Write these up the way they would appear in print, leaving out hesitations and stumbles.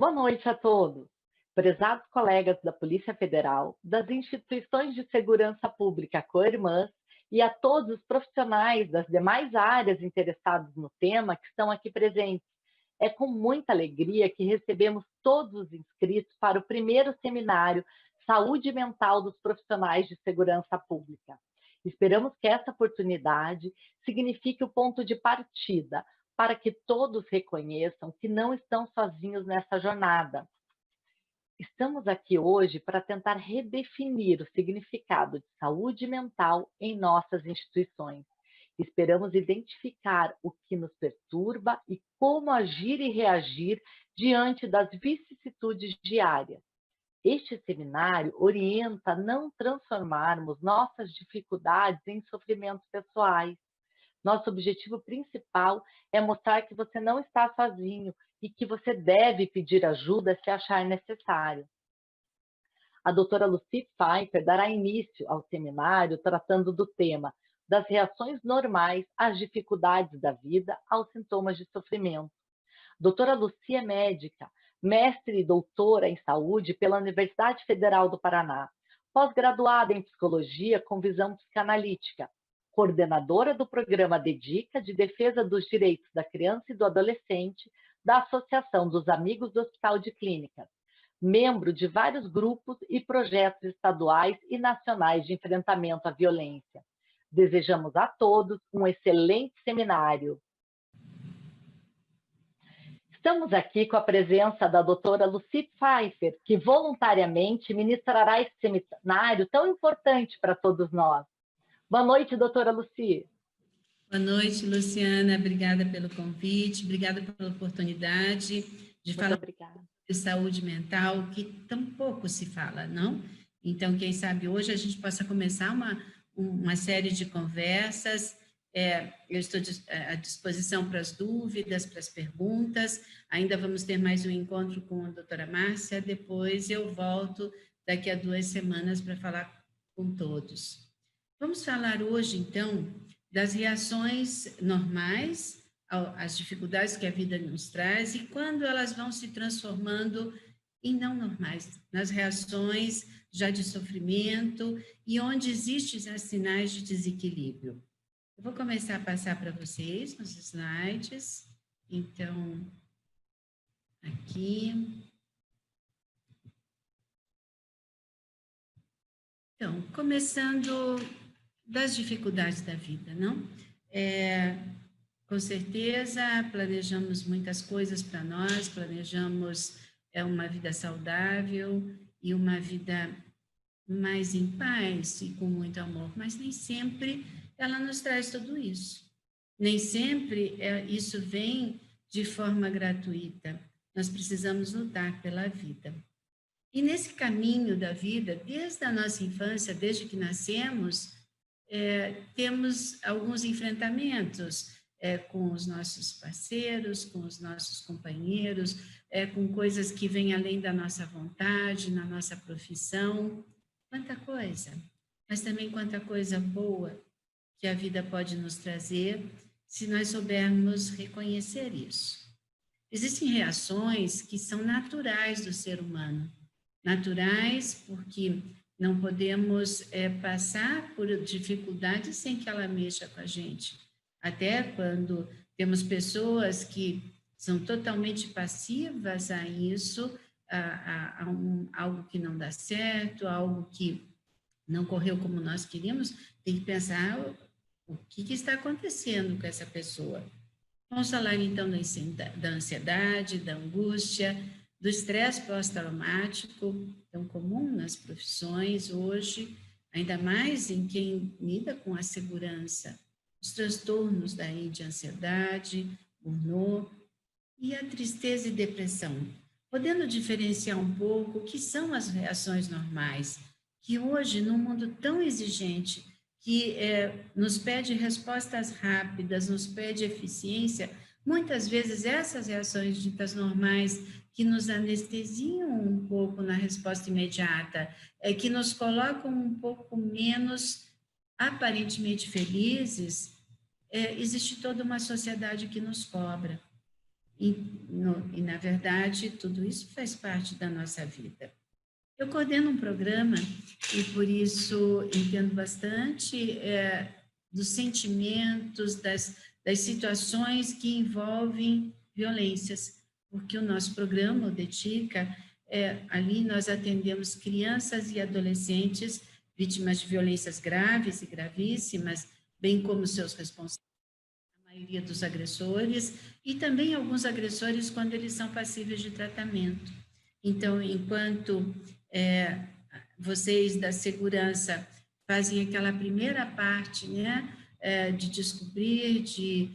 Boa noite a todos. Prezados colegas da Polícia Federal, das instituições de segurança pública co-irmãs e a todos os profissionais das demais áreas interessados no tema que estão aqui presentes. É com muita alegria que recebemos todos os inscritos para o primeiro seminário Saúde Mental dos Profissionais de Segurança Pública. Esperamos que essa oportunidade signifique o ponto de partida para que todos reconheçam que não estão sozinhos nessa jornada. Estamos aqui hoje para tentar redefinir o significado de saúde mental em nossas instituições. Esperamos identificar o que nos perturba e como agir e reagir diante das vicissitudes diárias. Este seminário orienta a não transformarmos nossas dificuldades em sofrimentos pessoais. Nosso objetivo principal é mostrar que você não está sozinho e que você deve pedir ajuda se achar necessário. A doutora Lucy Pfeiffer dará início ao seminário tratando do tema das reações normais às dificuldades da vida aos sintomas de sofrimento. Doutora Lucy é médica, mestre e doutora em saúde pela Universidade Federal do Paraná, pós-graduada em psicologia com visão psicanalítica, coordenadora do programa Dedica de Defesa dos Direitos da Criança e do Adolescente da Associação dos Amigos do Hospital de Clínicas, membro de vários grupos e projetos estaduais e nacionais de enfrentamento à violência. Desejamos a todos um excelente seminário. Estamos aqui com a presença da doutora Lucy Pfeiffer, que voluntariamente ministrará esse seminário tão importante para todos nós. Boa noite, doutora Lucy. Boa noite, Luciana. Obrigada pelo convite, obrigada pela oportunidade de falar de saúde mental, que tão pouco se fala, não? Então, quem sabe hoje a gente possa começar uma série de conversas. Eu estou à disposição para as dúvidas, para as perguntas. Ainda vamos ter mais um encontro com a doutora Márcia. Depois eu volto daqui a 2 semanas para falar com todos. Vamos falar hoje, então, das reações normais às dificuldades que a vida nos traz e quando elas vão se transformando em não normais, nas reações já de sofrimento e onde existem os sinais de desequilíbrio. Eu vou começar a passar para vocês nos slides. Então, aqui. Então, começando das dificuldades da vida, não? Com certeza, planejamos muitas coisas para nós, planejamos uma vida saudável e uma vida mais em paz e com muito amor, mas nem sempre ela nos traz tudo isso. Nem sempre isso vem de forma gratuita. Nós precisamos lutar pela vida. E nesse caminho da vida, desde a nossa infância, desde que nascemos, temos alguns enfrentamentos com os nossos parceiros, com os nossos companheiros, com coisas que vêm além da nossa vontade, na nossa profissão. Quanta coisa, mas também quanta coisa boa que a vida pode nos trazer se nós soubermos reconhecer isso. Existem reações que são naturais do ser humano, naturais porque não podemos passar por dificuldades sem que ela mexa com a gente. Até quando temos pessoas que são totalmente passivas a isso, algo que não dá certo, algo que não correu como nós queríamos, tem que pensar o que está acontecendo com essa pessoa. Vamos falar então da ansiedade, da angústia, do estresse pós-traumático, tão comum nas profissões hoje, ainda mais em quem lida com a segurança, os transtornos daí de ansiedade, burnout e a tristeza e depressão, podendo diferenciar um pouco o que são as reações normais, que hoje, num mundo tão exigente, que nos pede respostas rápidas, nos pede eficiência, muitas vezes essas reações ditas normais que nos anestesiam um pouco na resposta imediata, que nos colocam um pouco menos aparentemente felizes, existe toda uma sociedade que nos cobra. E, na verdade, tudo isso faz parte da nossa vida. Eu coordeno um programa e, por isso, entendo bastante dos sentimentos, das situações que envolvem violências, porque o nosso programa, o DETICA, ali nós atendemos crianças e adolescentes vítimas de violências graves e gravíssimas, bem como seus responsáveis, a maioria dos agressores, e também alguns agressores quando eles são passíveis de tratamento. Então, enquanto vocês da segurança fazem aquela primeira parte, né, de descobrir, de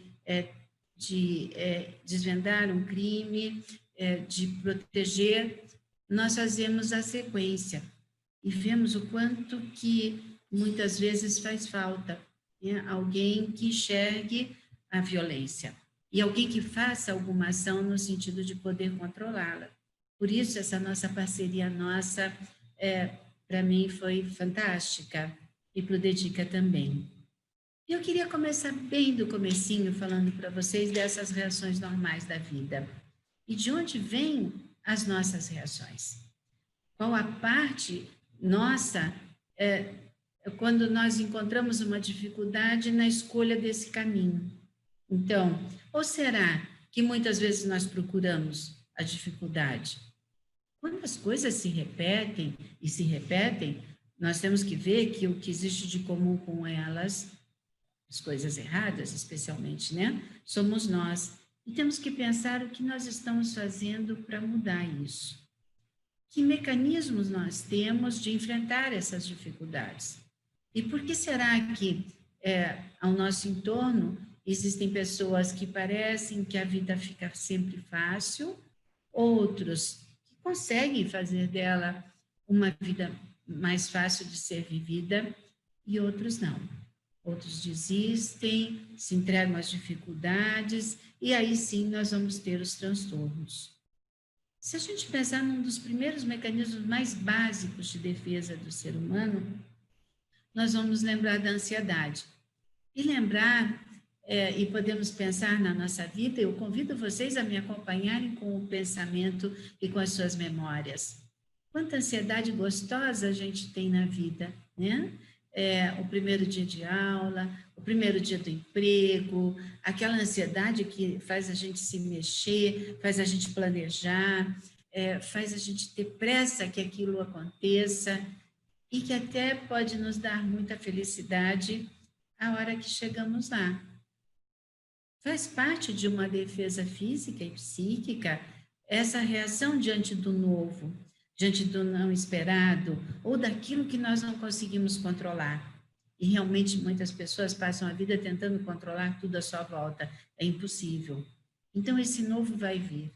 desvendar um crime, de proteger, nós fazemos a sequência e vemos o quanto que muitas vezes faz falta, né, alguém que enxergue a violência e alguém que faça alguma ação no sentido de poder controlá-la. Por isso, essa nossa parceria para mim, foi fantástica e para o Dedica também. E eu queria começar bem do comecinho, falando para vocês dessas reações normais da vida. E de onde vêm as nossas reações? Qual a parte nossa quando nós encontramos uma dificuldade na escolha desse caminho? Então, ou será que muitas vezes nós procuramos a dificuldade? Quando as coisas se repetem e se repetem, nós temos que ver que o que existe de comum com elas, as coisas erradas especialmente, né, somos nós. E temos que pensar o que nós estamos fazendo para mudar isso. Que mecanismos nós temos de enfrentar essas dificuldades? E por que será que ao nosso entorno existem pessoas que parecem que a vida fica sempre fácil, outros conseguem fazer dela uma vida mais fácil de ser vivida e outros não. Outros desistem, se entregam às dificuldades e aí sim nós vamos ter os transtornos. Se a gente pensar num dos primeiros mecanismos mais básicos de defesa do ser humano, nós vamos lembrar da ansiedade. E lembrar e podemos pensar na nossa vida, eu convido vocês a me acompanharem com o pensamento e com as suas memórias. Quanta ansiedade gostosa a gente tem na vida, né? O primeiro dia de aula, o primeiro dia do emprego, aquela ansiedade que faz a gente se mexer, faz a gente planejar, faz a gente ter pressa que aquilo aconteça e que até pode nos dar muita felicidade a hora que chegamos lá. Faz parte de uma defesa física e psíquica essa reação diante do novo, diante do não esperado ou daquilo que nós não conseguimos controlar. E realmente muitas pessoas passam a vida tentando controlar tudo à sua volta. É impossível. Então esse novo vai vir.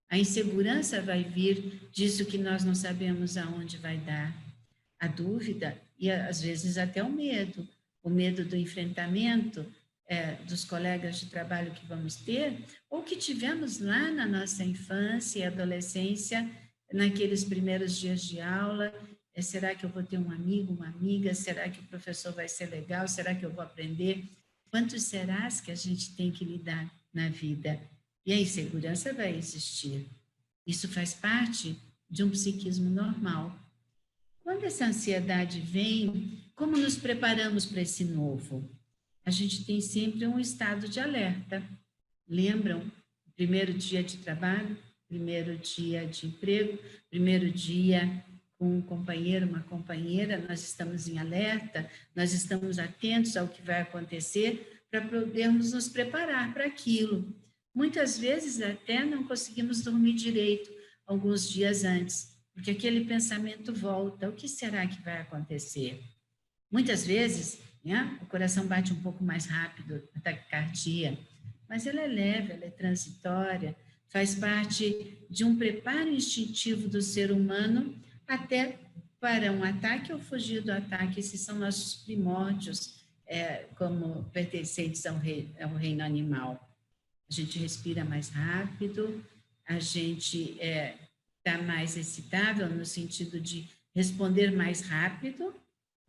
A insegurança vai vir disso que nós não sabemos aonde vai dar. A dúvida e às vezes até o medo do enfrentamento, dos colegas de trabalho que vamos ter, ou que tivemos lá na nossa infância e adolescência, naqueles primeiros dias de aula. Será que eu vou ter um amigo, uma amiga? Será que o professor vai ser legal? Será que eu vou aprender? Quantos serás que a gente tem que lidar na vida? E a insegurança vai existir. Isso faz parte de um psiquismo normal. Quando essa ansiedade vem, como nos preparamos para esse novo? A gente tem sempre um estado de alerta. Lembram? Primeiro dia de trabalho, primeiro dia de emprego, primeiro dia com um companheiro, uma companheira, nós estamos em alerta, nós estamos atentos ao que vai acontecer para podermos nos preparar para aquilo. Muitas vezes até não conseguimos dormir direito alguns dias antes, porque aquele pensamento volta, o que será que vai acontecer? Muitas vezes, né, o coração bate um pouco mais rápido, a taquicardia, mas ela é leve, ela é transitória, faz parte de um preparo instintivo do ser humano até para um ataque ou fugir do ataque. Esses são nossos primórdios, como pertencentes ao reino animal. A gente respira mais rápido, a gente está mais excitável no sentido de responder mais rápido,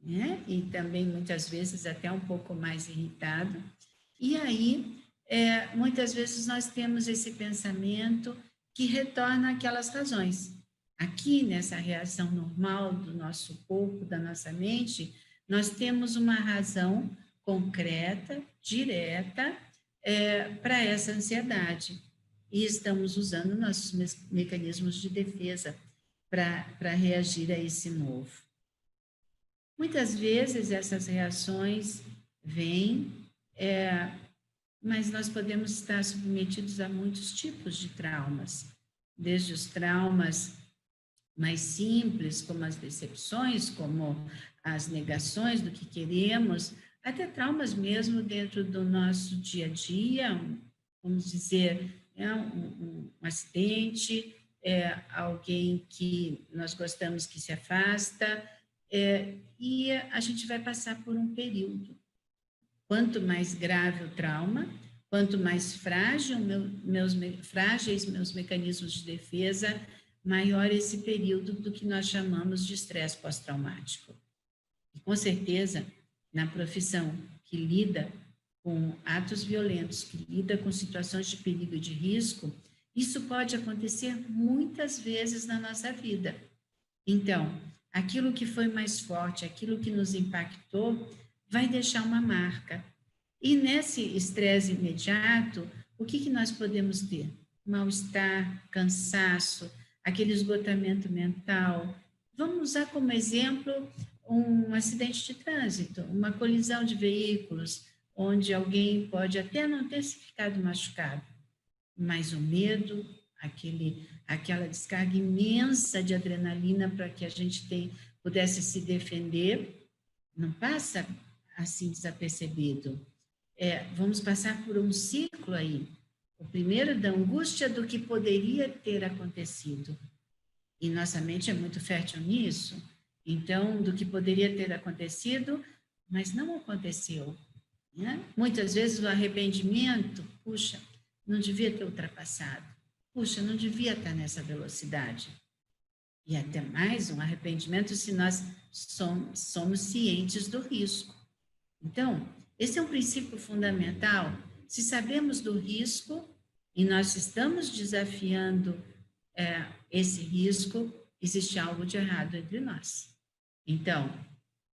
né? E também muitas vezes até um pouco mais irritado. E aí muitas vezes nós temos esse pensamento que retorna àquelas razões. Aqui, nessa reação normal do nosso corpo, da nossa mente, nós temos uma razão concreta, direta, para essa ansiedade. E estamos usando nossos mecanismos de defesa para reagir a esse novo. Muitas vezes essas reações vêm, mas nós podemos estar submetidos a muitos tipos de traumas, desde os traumas mais simples, como as decepções, como as negações do que queremos, até traumas mesmo dentro do nosso dia a dia, vamos dizer, um acidente, alguém que nós gostamos que se afasta, e a gente vai passar por um período. Quanto mais grave o trauma, quanto mais frágeis meus mecanismos de defesa, maior esse período do que nós chamamos de estresse pós-traumático. E, com certeza, na profissão que lida com atos violentos, que lida com situações de perigo e de risco, isso pode acontecer muitas vezes na nossa vida. Então, aquilo que foi mais forte, aquilo que nos impactou, vai deixar uma marca. E nesse estresse imediato, o que nós podemos ter? Mal-estar, cansaço, aquele esgotamento mental. Vamos usar como exemplo um acidente de trânsito, uma colisão de veículos, onde alguém pode até não ter se ficado machucado, mas o medo, aquela descarga imensa de adrenalina para que a gente pudesse se defender, não passa assim desapercebido. Vamos passar por um ciclo aí. O primeiro da angústia do que poderia ter acontecido. E nossa mente é muito fértil nisso. Então, do que poderia ter acontecido, mas não aconteceu. Né? Muitas vezes o arrependimento, puxa, não devia ter ultrapassado. Puxa, não devia estar nessa velocidade. E até mais um arrependimento se nós somos cientes do risco. Então, esse é um princípio fundamental. Se sabemos do risco e nós estamos desafiando esse risco, existe algo de errado entre nós. Então,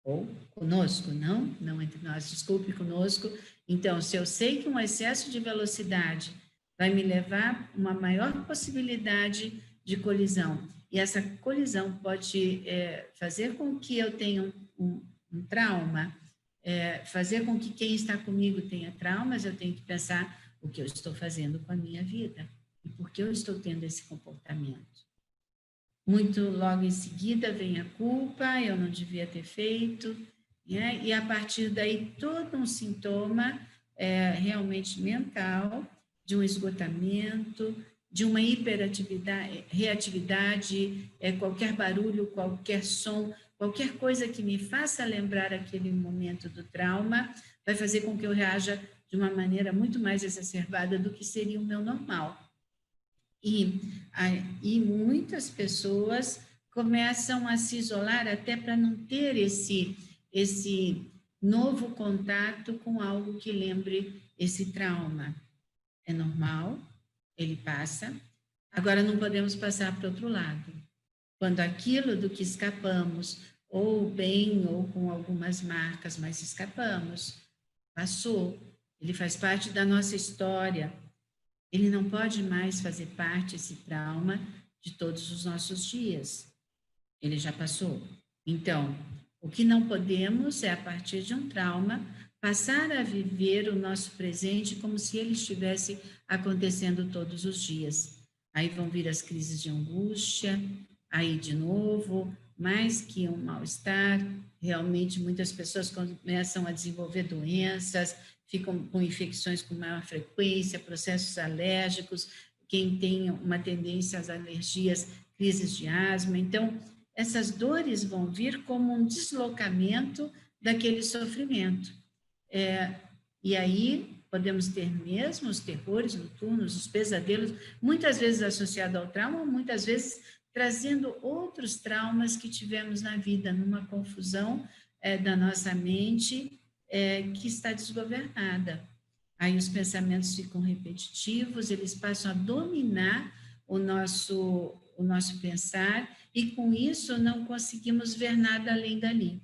ou conosco, não entre nós, desculpe, conosco. Então, se eu sei que um excesso de velocidade vai me levar a uma maior possibilidade de colisão, e essa colisão pode fazer com que eu tenha um trauma, fazer com que quem está comigo tenha traumas, eu tenho que pensar o que eu estou fazendo com a minha vida e por que eu estou tendo esse comportamento. Muito logo em seguida vem a culpa, eu não devia ter feito, né? E a partir daí todo um sintoma realmente mental, de um esgotamento, de uma hiperatividade, reatividade, qualquer barulho, qualquer som, qualquer coisa que me faça lembrar aquele momento do trauma, vai fazer com que eu reaja de uma maneira muito mais exacerbada do que seria o meu normal. E muitas pessoas começam a se isolar até para não ter esse novo contato com algo que lembre esse trauma. É normal, ele passa. Agora não podemos passar para o outro lado. Quando aquilo do que escapamos, ou bem, ou com algumas marcas, mas escapamos, passou, ele faz parte da nossa história. Ele não pode mais fazer parte, esse trauma, de todos os nossos dias. Ele já passou. Então, o que não podemos é, a partir de um trauma, passar a viver o nosso presente como se ele estivesse acontecendo todos os dias. Aí vão vir as crises de angústia, aí de novo, mais que um mal-estar, realmente muitas pessoas começam a desenvolver doenças, ficam com infecções com maior frequência, processos alérgicos, quem tem uma tendência às alergias, crises de asma. Então, essas dores vão vir como um deslocamento daquele sofrimento. E aí, podemos ter mesmo os terrores noturnos, os pesadelos, muitas vezes associados ao trauma, muitas vezes trazendo outros traumas que tivemos na vida, numa confusão da nossa mente, que está desgovernada. Aí os pensamentos ficam repetitivos, eles passam a dominar o nosso pensar, e com isso não conseguimos ver nada além dali.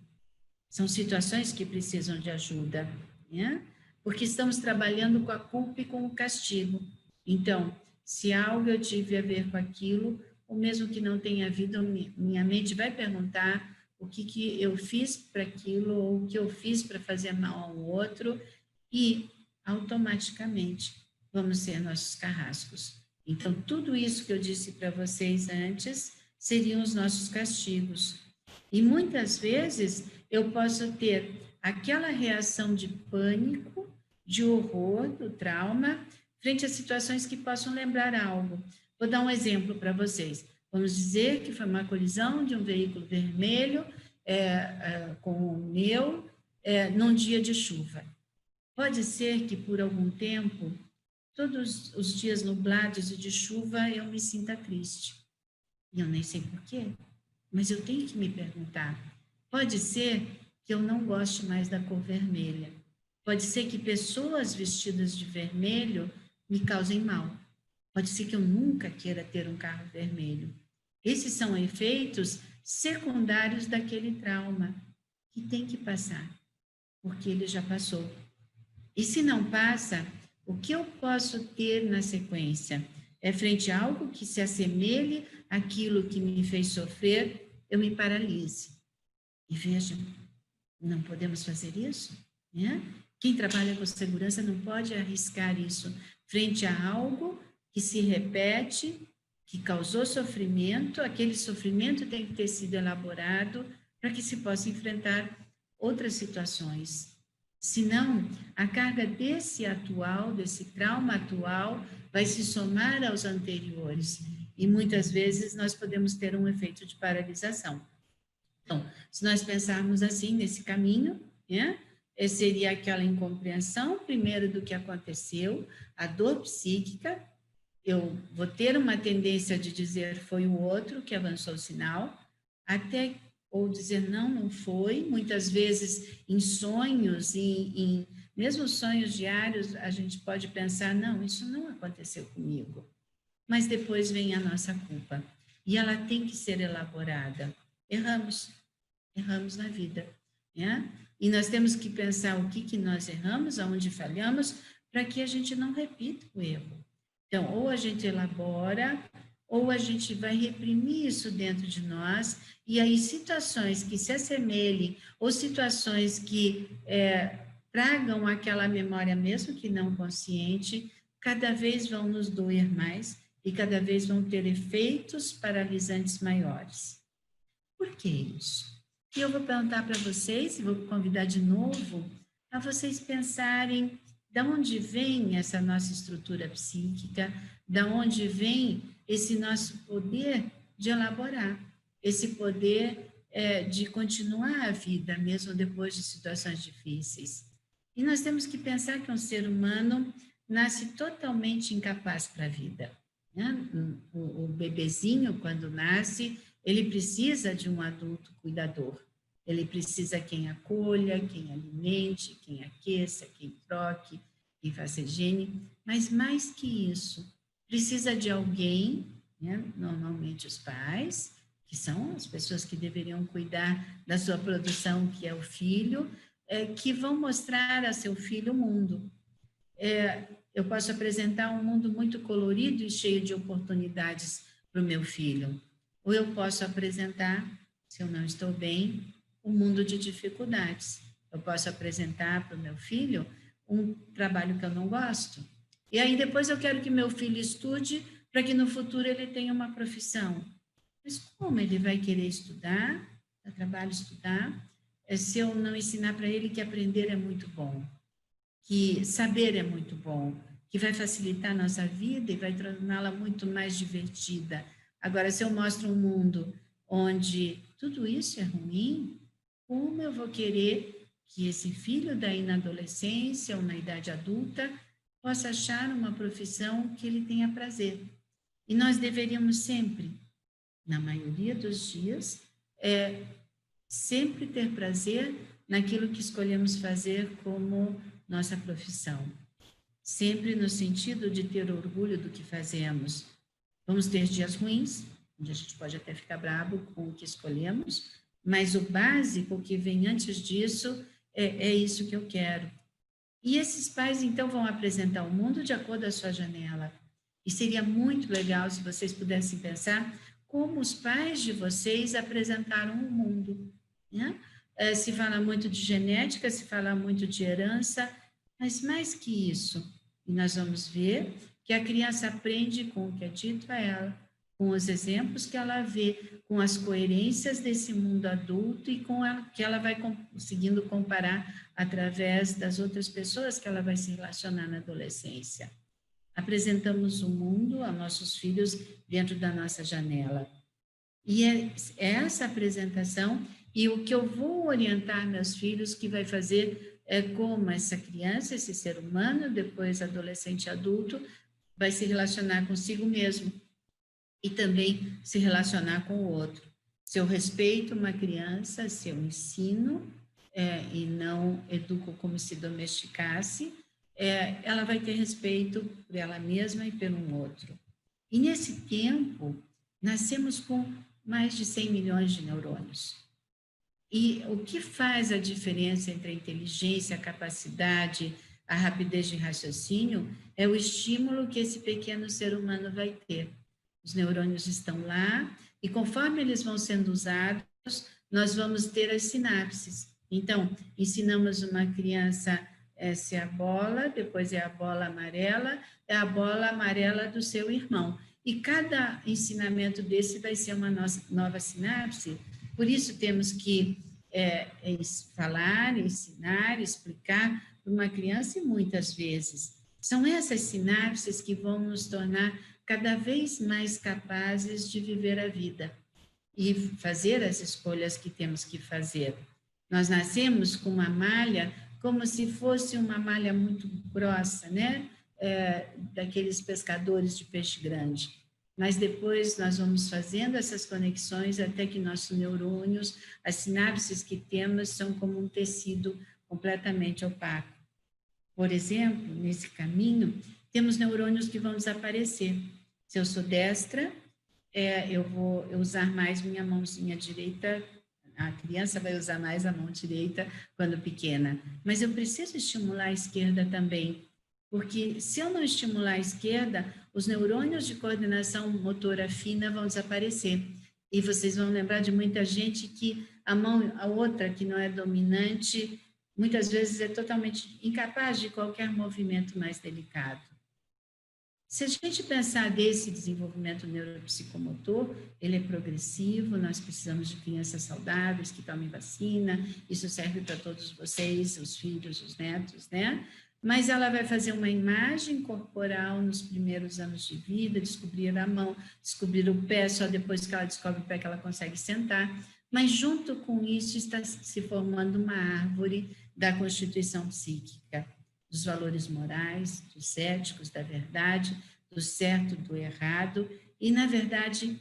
São situações que precisam de ajuda, né? Porque estamos trabalhando com a culpa e com o castigo. Então, se algo eu tive a ver com aquilo, ou mesmo que não tenha havido, minha mente vai perguntar o que eu fiz para aquilo, ou o que eu fiz para fazer mal ao outro, e automaticamente vamos ser nossos carrascos. Então, tudo isso que eu disse para vocês antes seriam os nossos castigos. E muitas vezes eu posso ter aquela reação de pânico, de horror, do trauma, frente a situações que possam lembrar algo. Vou dar um exemplo para vocês. Vamos dizer que foi uma colisão de um veículo vermelho com o meu num dia de chuva. Pode ser que por algum tempo, todos os dias nublados e de chuva, eu me sinta triste. E eu nem sei por quê, mas eu tenho que me perguntar. Pode ser que eu não goste mais da cor vermelha. Pode ser que pessoas vestidas de vermelho me causem mal. Pode ser que eu nunca queira ter um carro vermelho. Esses são efeitos secundários daquele trauma que tem que passar, porque ele já passou. E se não passa, o que eu posso ter na sequência? É frente a algo que se assemelhe àquilo que me fez sofrer, eu me paralise. E veja, não podemos fazer isso, né? Quem trabalha com segurança não pode arriscar isso frente a algo que se repete, que causou sofrimento. Aquele sofrimento tem que ter sido elaborado para que se possa enfrentar outras situações. Senão, a carga desse trauma atual, vai se somar aos anteriores. E muitas vezes nós podemos ter um efeito de paralisação. Então, se nós pensarmos assim, nesse caminho, né, seria aquela incompreensão, primeiro, do que aconteceu, a dor psíquica. Eu vou ter uma tendência de dizer foi o outro que avançou o sinal, até ou dizer não foi. Muitas vezes em sonhos, mesmo sonhos diários, a gente pode pensar, não, isso não aconteceu comigo. Mas depois vem a nossa culpa. E ela tem que ser elaborada. Erramos na vida, né? E nós temos que pensar o que nós erramos, aonde falhamos, para que a gente não repita o erro. Então, ou a gente elabora, ou a gente vai reprimir isso dentro de nós, e aí situações que se assemelhem, ou situações que tragam aquela memória, mesmo que não consciente, cada vez vão nos doer mais, e cada vez vão ter efeitos paralisantes maiores. Por que isso? E eu vou perguntar para vocês, e vou convidar de novo, a vocês pensarem de onde vem essa nossa estrutura psíquica, de onde vem esse nosso poder de elaborar, esse poder de continuar a vida, mesmo depois de situações difíceis. E nós temos que pensar que um ser humano nasce totalmente incapaz para a vida, né? O bebezinho, quando nasce, ele precisa de um adulto cuidador. Ele precisa quem acolha, quem alimente, quem aqueça, quem troque, quem faça higiene. Mas mais que isso, precisa de alguém, né? Normalmente os pais, que são as pessoas que deveriam cuidar da sua produção, que é o filho, que vão mostrar a seu filho o mundo. Eu posso apresentar um mundo muito colorido e cheio de oportunidades para o meu filho. Ou eu posso apresentar, se eu não estou bem, um mundo de dificuldades. Eu posso apresentar para o meu filho um trabalho que eu não gosto. E aí depois eu quero que meu filho estude para que no futuro ele tenha uma profissão. Mas como ele vai querer estudar, dá trabalho estudar, se eu não ensinar para ele que aprender é muito bom, que saber é muito bom, que vai facilitar a nossa vida e vai torná-la muito mais divertida. Agora, se eu mostro um mundo onde tudo isso é ruim, como eu vou querer que esse filho daí na adolescência ou na idade adulta possa achar uma profissão que ele tenha prazer? E nós deveríamos sempre, na maioria dos dias, sempre ter prazer naquilo que escolhemos fazer como nossa profissão. sempre no sentido de ter orgulho do que fazemos. Vamos ter dias ruins, onde a gente pode até ficar bravo com o que escolhemos, mas o básico que vem antes disso é isso que eu quero. E esses pais, então, vão apresentar o mundo de acordo com a sua janela. E seria muito legal se vocês pudessem pensar como os pais de vocês apresentaram o mundo, né? Se fala muito de genética, se fala muito de herança, mas mais que isso, e nós vamos ver que a criança aprende com o que é dito a ela, com os exemplos que ela vê, com as coerências desse mundo adulto e com ela, que ela vai conseguindo comparar através das outras pessoas que ela vai se relacionar na adolescência. Apresentamos o mundo aos nossos filhos dentro da nossa janela. E é essa apresentação e o que eu vou orientar meus filhos que vai fazer como essa criança, esse ser humano, depois adolescente e adulto, vai se relacionar consigo mesmo e também se relacionar com o outro. Se eu respeito uma criança, se eu ensino e não educo como se domesticasse, ela vai ter respeito por ela mesma e pelo outro. E nesse tempo, nascemos com mais de 100 milhões de neurônios. E o que faz a diferença entre a inteligência, a capacidade, a rapidez de raciocínio é o estímulo que esse pequeno ser humano vai ter. Os neurônios estão lá e conforme eles vão sendo usados, nós vamos ter as sinapses. Então, ensinamos uma criança essa é a bola, depois é a bola amarela do seu irmão. E cada ensinamento desse vai ser uma nova sinapse. Por isso temos que falar, ensinar, explicar para uma criança e muitas vezes. São essas sinapses que vão nos tornar cada vez mais capazes de viver a vida e fazer as escolhas que temos que fazer. Nós nascemos com uma malha como se fosse uma malha muito grossa, né? Daqueles pescadores de peixe grande. Mas depois nós vamos fazendo essas conexões até que nossos neurônios, as sinapses que temos, são como um tecido completamente opaco. Por exemplo, nesse caminho, temos neurônios que vão desaparecer. Se eu sou destra, eu vou usar mais minha mãozinha direita. A criança vai usar mais a mão direita quando pequena. Mas eu preciso estimular a esquerda também. Porque se eu não estimular a esquerda, os neurônios de coordenação motora fina vão desaparecer. E vocês vão lembrar de muita gente que a outra que não é dominante, muitas vezes é totalmente incapaz de qualquer movimento mais delicado. Se a gente pensar desse desenvolvimento neuropsicomotor, ele é progressivo, nós precisamos de crianças saudáveis que tomem vacina, isso serve para todos vocês, os filhos, os netos, né? Mas ela vai fazer uma imagem corporal nos primeiros anos de vida, descobrir a mão, descobrir o pé, só depois que ela descobre o pé que ela consegue sentar. Mas junto com isso está se formando uma árvore da constituição psíquica, dos valores morais, dos éticos, da verdade, do certo, do errado. E, na verdade,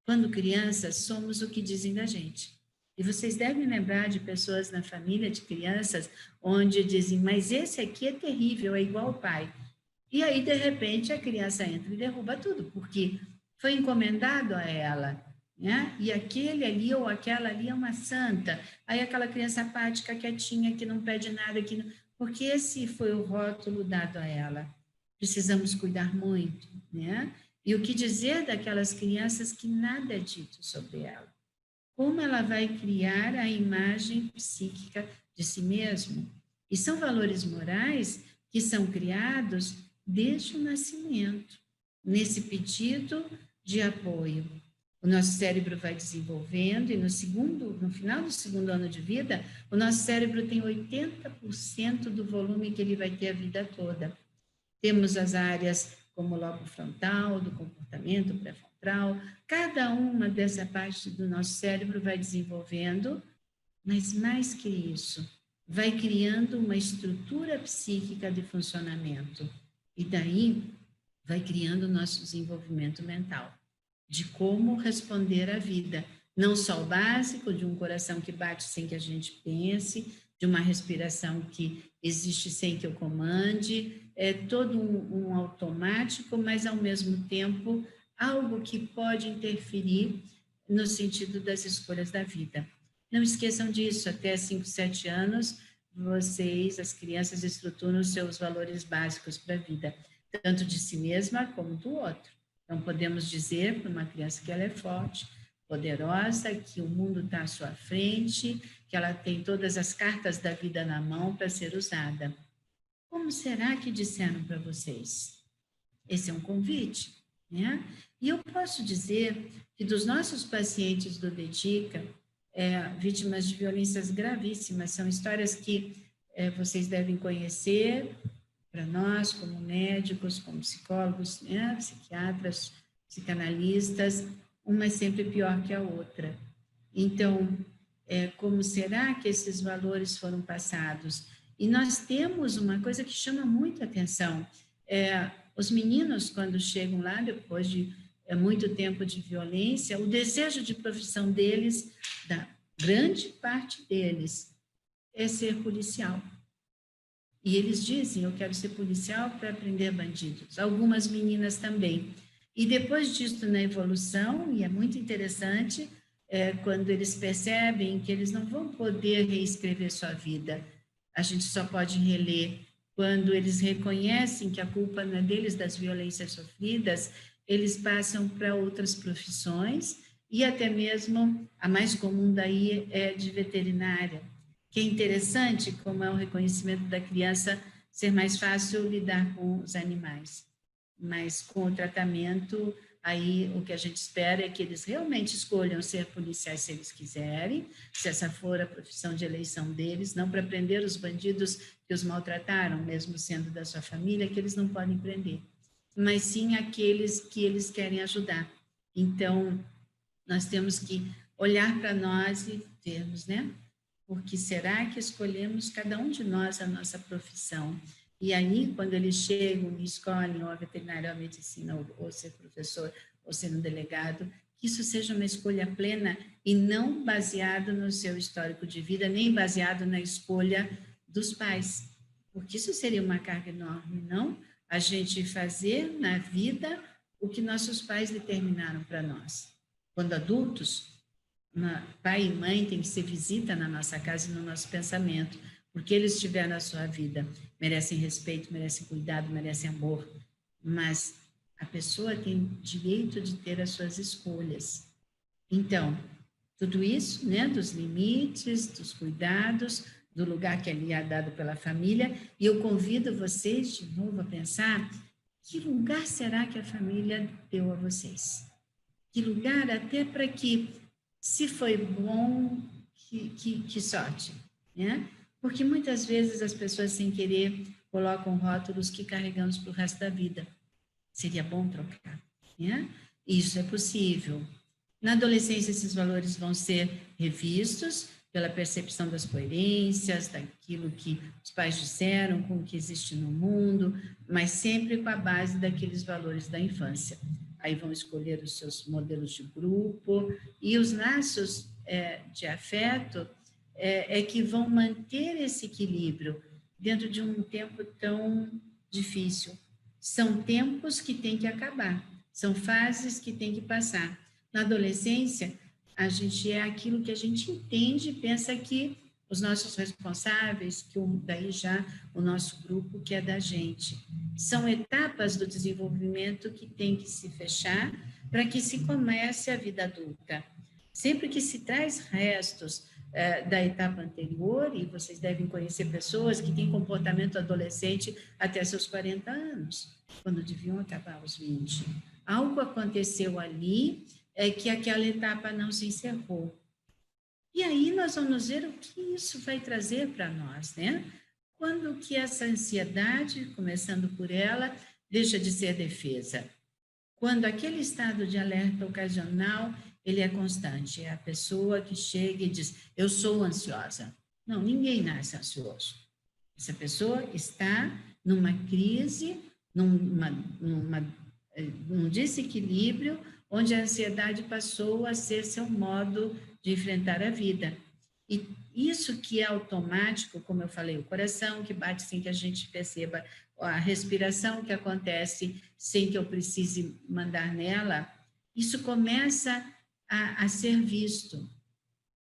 quando crianças, somos o que dizem da gente. E vocês devem lembrar de pessoas na família de crianças onde dizem, mas esse aqui é terrível, é igual ao pai. E aí, de repente, a criança entra e derruba tudo, porque foi encomendado a ela, né? E aquele ali ou aquela ali é uma santa. Aí aquela criança apática, quietinha, que não pede nada, que não... porque esse foi o rótulo dado a ela. Precisamos cuidar muito, né? E o que dizer daquelas crianças que nada é dito sobre ela? Como ela vai criar a imagem psíquica de si mesmo? E são valores morais que são criados desde o nascimento, nesse pedido de apoio. O nosso cérebro vai desenvolvendo e no final do segundo ano de vida, o nosso cérebro tem 80% do volume que ele vai ter a vida toda. Temos as áreas como o lobo frontal, do comportamento pré-frontal, cada uma dessa parte do nosso cérebro vai desenvolvendo, mas mais que isso, vai criando uma estrutura psíquica de funcionamento. E daí vai criando o nosso desenvolvimento mental, de como responder à vida. Não só o básico, de um coração que bate sem que a gente pense, de uma respiração que existe sem que eu comande, todo um automático, mas ao mesmo tempo algo que pode interferir no sentido das escolhas da vida. Não esqueçam disso, até 5, 7 anos, vocês, as crianças, estruturam os seus valores básicos para a vida, tanto de si mesma como do outro. Então, podemos dizer para uma criança que ela é forte, poderosa, que o mundo está à sua frente, que ela tem todas as cartas da vida na mão para ser usada. Como será que disseram para vocês? Esse é um convite, né? E eu posso dizer que dos nossos pacientes do Dedica, vítimas de violências gravíssimas, são histórias que vocês devem conhecer, para nós, como médicos, como psicólogos, né? Psiquiatras, psicanalistas, uma é sempre pior que a outra. Então, como será que esses valores foram passados? E nós temos uma coisa que chama muito a atenção. Os meninos, quando chegam lá, depois de muito tempo de violência, o desejo de profissão deles, da grande parte deles, é ser policial. E eles dizem, eu quero ser policial para prender bandidos. Algumas meninas também. E depois disso, na evolução, e é muito interessante, quando eles percebem que eles não vão poder reescrever sua vida, a gente só pode reler quando eles reconhecem que a culpa não é deles, das violências sofridas, eles passam para outras profissões, e até mesmo a mais comum daí é de veterinária, que é interessante como é o reconhecimento da criança ser mais fácil lidar com os animais. Mas com o tratamento, aí o que a gente espera é que eles realmente escolham ser policiais se eles quiserem, se essa for a profissão de eleição deles, não para prender os bandidos que os maltrataram, mesmo sendo da sua família, que eles não podem prender, mas sim aqueles que eles querem ajudar. Então, nós temos que olhar para nós e vermos, né? Porque será que escolhemos cada um de nós a nossa profissão? E aí, quando eles chegam e escolhem ou a veterinária ou a medicina, ou ser professor, ou ser um delegado, que isso seja uma escolha plena e não baseado no seu histórico de vida, nem baseado na escolha dos pais. Porque isso seria uma carga enorme, não? A gente fazer na vida o que nossos pais determinaram para nós. Quando adultos, pai e mãe têm que ser visita na nossa casa e no nosso pensamento, porque eles tiveram a sua vida, merecem respeito, merecem cuidado, merecem amor, mas a pessoa tem direito de ter as suas escolhas. Então, tudo isso, né, dos limites, dos cuidados, do lugar que ali é dado pela família, e eu convido vocês de novo a pensar, que lugar será que a família deu a vocês? Que lugar até para que, se foi bom, que sorte, né? Porque muitas vezes as pessoas, sem querer, colocam rótulos que carregamos para o resto da vida. Seria bom trocar, né? Isso é possível. Na adolescência, esses valores vão ser revistos pela percepção das coerências, daquilo que os pais disseram, com o que existe no mundo, mas sempre com a base daqueles valores da infância. Aí vão escolher os seus modelos de grupo e os laços de afeto que vão manter esse equilíbrio dentro de um tempo tão difícil. São tempos que têm que acabar, são fases que têm que passar. Na adolescência, a gente é aquilo que a gente entende e pensa que os nossos responsáveis, que daí já o nosso grupo que é da gente. São etapas do desenvolvimento que tem que se fechar para que se comece a vida adulta. Sempre que se traz restos da etapa anterior, e vocês devem conhecer pessoas que têm comportamento adolescente até seus 40 anos, quando deviam acabar aos 20. Algo aconteceu ali que aquela etapa não se encerrou. E aí nós vamos ver o que isso vai trazer para nós, né? Quando que essa ansiedade, começando por ela, deixa de ser defesa? Quando aquele estado de alerta ocasional, ele é constante. É a pessoa que chega e diz, eu sou ansiosa. Não, ninguém nasce ansioso. Essa pessoa está numa crise, num desequilíbrio, onde a ansiedade passou a ser seu modo de enfrentar a vida. E isso que é automático, como eu falei, o coração que bate sem que a gente perceba, a respiração que acontece sem que eu precise mandar nela, isso começa a ser visto.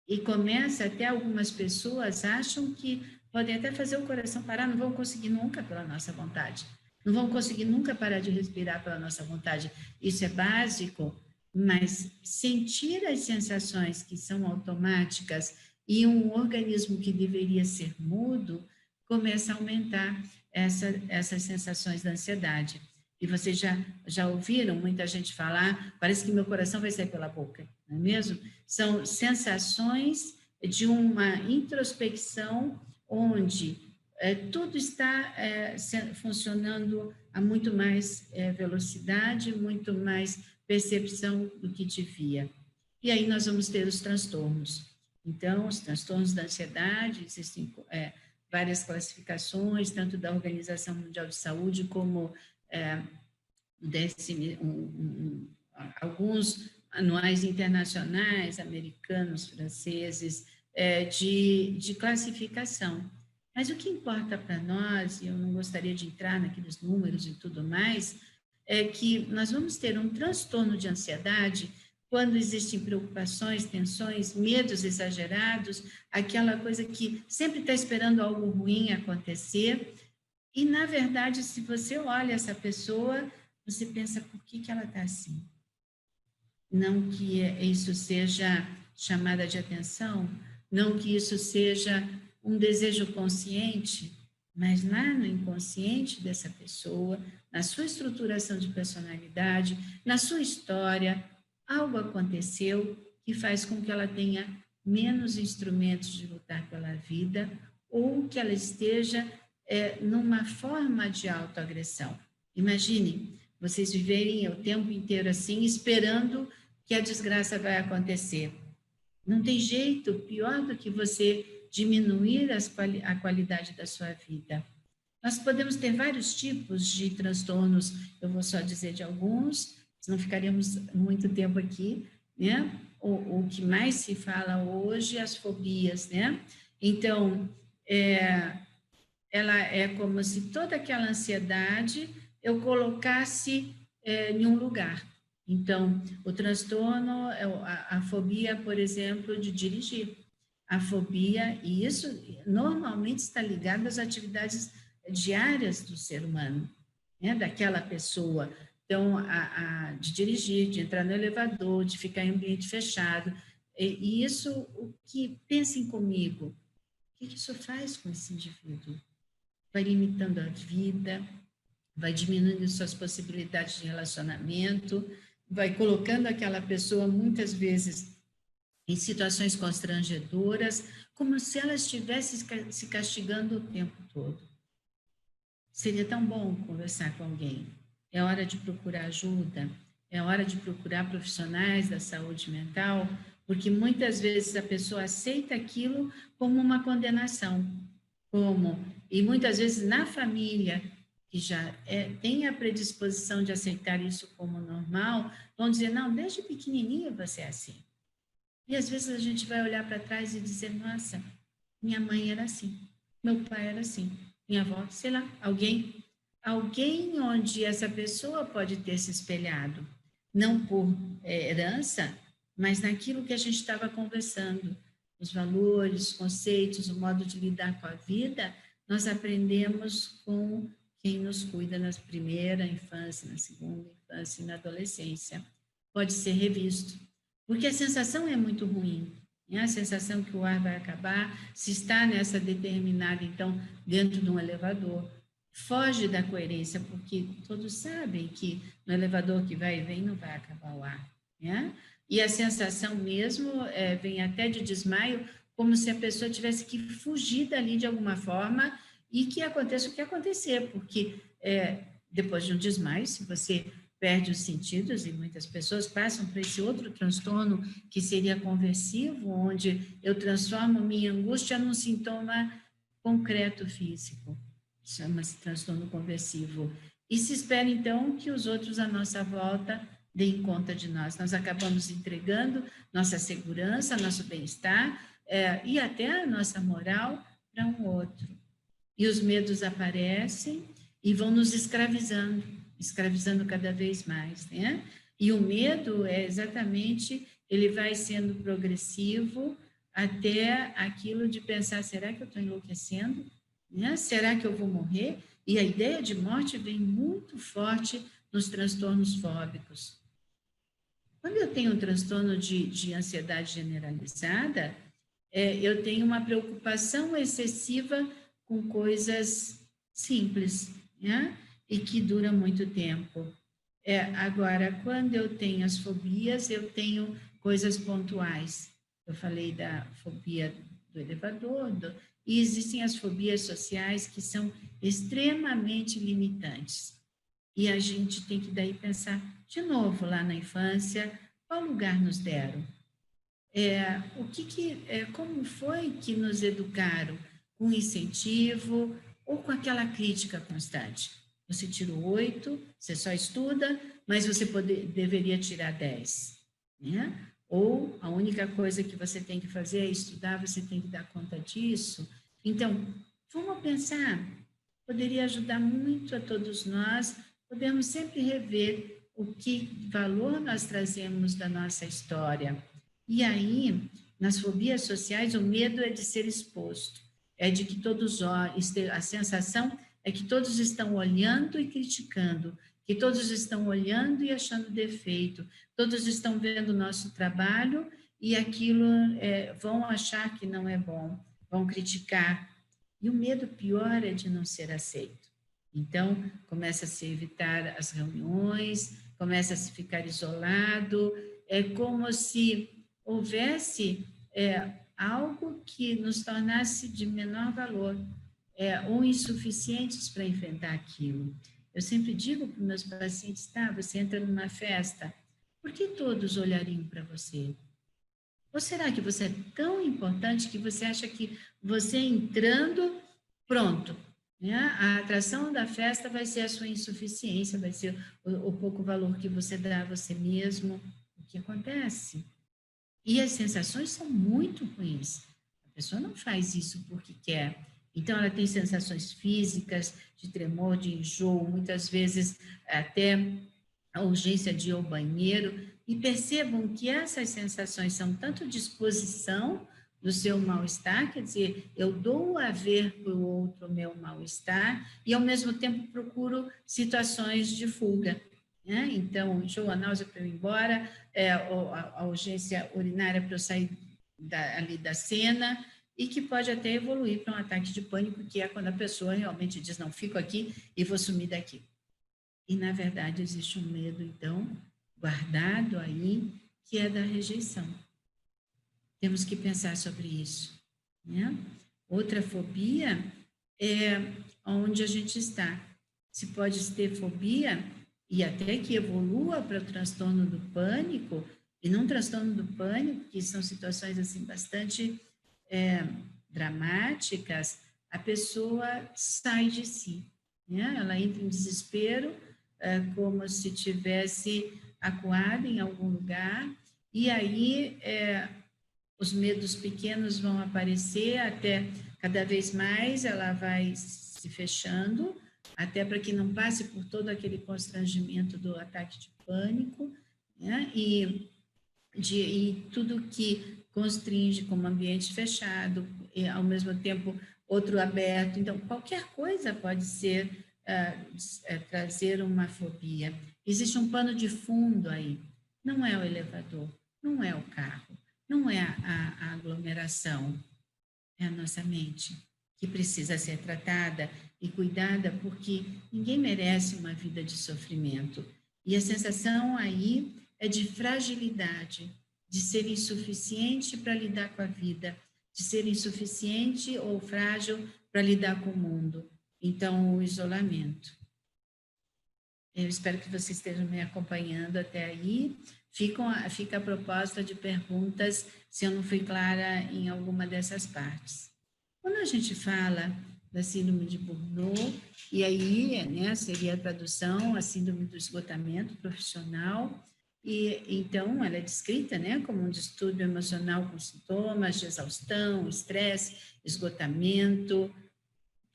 E começa, até algumas pessoas acham que podem até fazer o coração parar, não vão conseguir nunca pela nossa vontade. Não vão conseguir nunca parar de respirar pela nossa vontade. Isso é básico, mas sentir as sensações que são automáticas e um organismo que deveria ser mudo, começa a aumentar essas sensações da ansiedade. E vocês já ouviram muita gente falar, parece que meu coração vai sair pela boca, não é mesmo? São sensações de uma introspecção onde tudo está funcionando a muito mais velocidade, muito mais percepção do que devia. E aí nós vamos ter os transtornos. Então, os transtornos da ansiedade, existem várias classificações, tanto da Organização Mundial de Saúde como alguns manuais internacionais, americanos, franceses, de classificação. Mas o que importa para nós, e eu não gostaria de entrar naqueles números e tudo mais, é que nós vamos ter um transtorno de ansiedade quando existem preocupações, tensões, medos exagerados, aquela coisa que sempre está esperando algo ruim acontecer. E, na verdade, se você olha essa pessoa, você pensa, por que ela está assim? Não que isso seja chamada de atenção, não que isso seja um desejo consciente, mas lá no inconsciente dessa pessoa, na sua estruturação de personalidade, na sua história, algo aconteceu que faz com que ela tenha menos instrumentos de lutar pela vida ou que ela esteja numa forma de autoagressão. Imagine, vocês viverem o tempo inteiro assim, esperando que a desgraça vai acontecer. Não tem jeito pior do que você diminuir a qualidade da sua vida. Nós podemos ter vários tipos de transtornos, eu vou só dizer de alguns, senão ficaríamos muito tempo aqui, né? O que mais se fala hoje, as fobias, né? Então, ela é como se toda aquela ansiedade eu colocasse em um lugar. Então, o transtorno, a fobia, por exemplo, de dirigir. A fobia, e isso normalmente está ligado às atividades diárias do ser humano, né, daquela pessoa. Então, de dirigir, de entrar no elevador, de ficar em ambiente fechado. E isso, o que pensem comigo, o que isso faz com esse indivíduo? Vai limitando a vida, vai diminuindo suas possibilidades de relacionamento, vai colocando aquela pessoa, muitas vezes, em situações constrangedoras, como se ela estivesse se castigando o tempo todo. Seria tão bom conversar com alguém. É hora de procurar ajuda, é hora de procurar profissionais da saúde mental, porque muitas vezes a pessoa aceita aquilo como uma condenação, e muitas vezes na família, que já tem a predisposição de aceitar isso como normal, vão dizer, não, desde pequenininho você é assim. E às vezes a gente vai olhar para trás e dizer, nossa, minha mãe era assim, meu pai era assim, minha avó, sei lá, alguém onde essa pessoa pode ter se espelhado, não por herança, mas naquilo que a gente estava conversando, os valores, os conceitos, o modo de lidar com a vida, nós aprendemos com quem nos cuida na primeira infância, na segunda infância e na adolescência. Pode ser revisto, porque a sensação é muito ruim, né? A sensação que o ar vai acabar, se está nessa determinada, então, dentro de um elevador, foge da coerência, porque todos sabem que no elevador que vai e vem não vai acabar o ar, né? E a sensação mesmo vem até de desmaio, como se a pessoa tivesse que fugir dali de alguma forma e que aconteça o que acontecer, porque depois de um desmaio, se você perde os sentidos, e muitas pessoas passam por esse outro transtorno que seria conversivo, onde eu transformo minha angústia num sintoma concreto físico, chama-se transtorno conversivo. E se espera, então, que os outros à nossa volta deem conta de nós. Nós acabamos entregando nossa segurança, nosso bem-estar e até a nossa moral para um outro. E os medos aparecem, e vão nos escravizando cada vez mais, né? E o medo é exatamente, ele vai sendo progressivo até aquilo de pensar, será que eu estou enlouquecendo? Né? Será que eu vou morrer? E a ideia de morte vem muito forte nos transtornos fóbicos. Quando eu tenho um transtorno de ansiedade generalizada, eu tenho uma preocupação excessiva com coisas simples, né? E que duram muito tempo. Agora, quando eu tenho as fobias, eu tenho coisas pontuais. Eu falei da fobia do elevador, e existem as fobias sociais que são extremamente limitantes. E a gente tem que daí pensar, de novo, lá na infância, qual lugar nos deram? Como foi que nos educaram? Com incentivo ou com aquela crítica constante? Você tirou 8, você só estuda, mas você deveria tirar 10. Né? Ou a única coisa que você tem que fazer é estudar, você tem que dar conta disso. Então, vamos pensar, poderia ajudar muito a todos nós, podemos sempre rever o que valor nós trazemos da nossa história. E aí, nas fobias sociais, o medo é de ser exposto, é de que todos olhem, a sensação é que todos estão olhando e criticando, que todos estão olhando e achando defeito, todos estão vendo o nosso trabalho e aquilo vão achar que não é bom, vão criticar. E o medo pior é de não ser aceito. Então, começa a se evitar as reuniões, começa a se ficar isolado, é como se houvesse algo que nos tornasse de menor valor, ou insuficientes para enfrentar aquilo. Eu sempre digo para os meus pacientes, tá, você entra numa festa, por que todos olhariam para você? Ou será que você é tão importante que você acha que você entrando, pronto, né? A atração da festa vai ser a sua insuficiência, vai ser o pouco valor que você dá a você mesmo. O que acontece? E as sensações são muito ruins. A pessoa não faz isso porque quer. Então, ela tem sensações físicas, de tremor, de enjoo, muitas vezes até a urgência de ir ao banheiro. E percebam que essas sensações são tanto disposição do seu mal-estar, quer dizer, eu dou a ver para o outro o meu mal-estar e, ao mesmo tempo, procuro situações de fuga. Né? Então, enjoo, a náusea para eu ir embora, a urgência urinária para eu sair ali da cena, e que pode até evoluir para um ataque de pânico, que é quando a pessoa realmente diz, não, fico aqui e vou sumir daqui. E, na verdade, existe um medo, então, guardado aí, que é da rejeição. Temos que pensar sobre isso. Né? Outra fobia é onde a gente está. Se pode ter fobia e até que evolua para o transtorno do pânico, e num transtorno do pânico, que são situações assim bastante dramáticas, a pessoa sai de si, né? Ela entra em desespero, como se tivesse acuada em algum lugar, e aí os medos pequenos vão aparecer, até cada vez mais ela vai se fechando, até para que não passe por todo aquele constrangimento do ataque de pânico, né? E tudo que constringe como ambiente fechado, e ao mesmo tempo outro aberto. Então, qualquer coisa pode ser trazer uma fobia. Existe um pano de fundo aí. Não é o elevador, não é o carro, não é a aglomeração, é a nossa mente, que precisa ser tratada e cuidada, porque ninguém merece uma vida de sofrimento. E a sensação aí é de fragilidade, de ser insuficiente para lidar com a vida, de ser insuficiente ou frágil para lidar com o mundo. Então, o isolamento. Eu espero que vocês estejam me acompanhando até aí. Fica a proposta de perguntas, se eu não fui clara em alguma dessas partes. Quando a gente fala da síndrome de Burnout, e aí, né, seria a tradução, a síndrome do esgotamento profissional, e então ela é descrita, né, como um distúrbio emocional com sintomas de exaustão, estresse, esgotamento,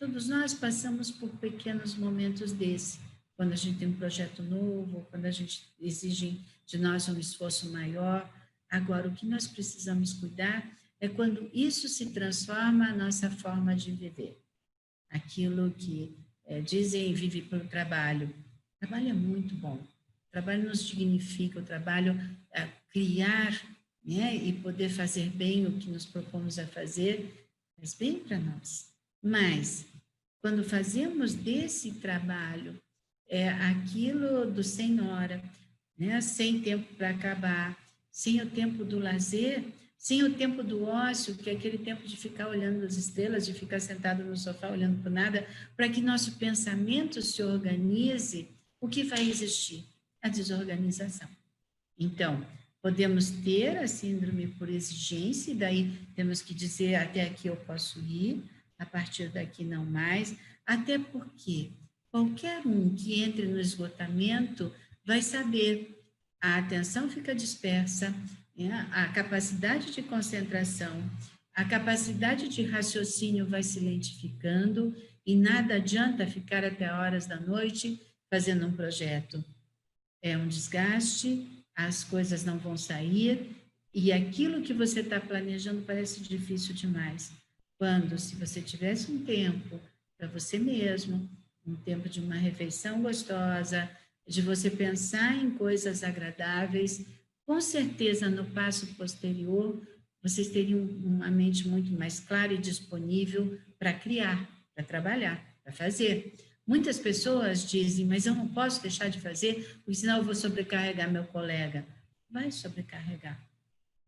Todos nós passamos por pequenos momentos desse, quando a gente tem um projeto novo, quando a gente exige de nós um esforço maior. Agora, o que nós precisamos cuidar é quando isso se transforma na nossa forma de viver. Aquilo que dizem vive pelo trabalho. O trabalho é muito bom. O trabalho nos dignifica, o trabalho é criar, né, e poder fazer bem o que nos propomos a fazer, faz bem para nós. Mas, quando fazemos desse trabalho aquilo do sem hora, né, sem tempo para acabar, sem o tempo do lazer, sem o tempo do ócio, que é aquele tempo de ficar olhando as estrelas, de ficar sentado no sofá olhando para nada, para que nosso pensamento se organize, o que vai existir? A desorganização. Então, podemos ter a síndrome por exigência, e daí temos que dizer, até aqui eu posso ir, a partir daqui não mais, até porque qualquer um que entre no esgotamento vai saber, a atenção fica dispersa, né? A capacidade de concentração, a capacidade de raciocínio vai se lentificando e nada adianta ficar até horas da noite fazendo um projeto. É um desgaste, as coisas não vão sair e aquilo que você está planejando parece difícil demais. Quando, se você tivesse um tempo para você mesmo, um tempo de uma refeição gostosa, de você pensar em coisas agradáveis, com certeza no passo posterior vocês teriam uma mente muito mais clara e disponível para criar, para trabalhar, para fazer. Muitas pessoas dizem, mas eu não posso deixar de fazer, porque senão eu vou sobrecarregar meu colega. Vai sobrecarregar,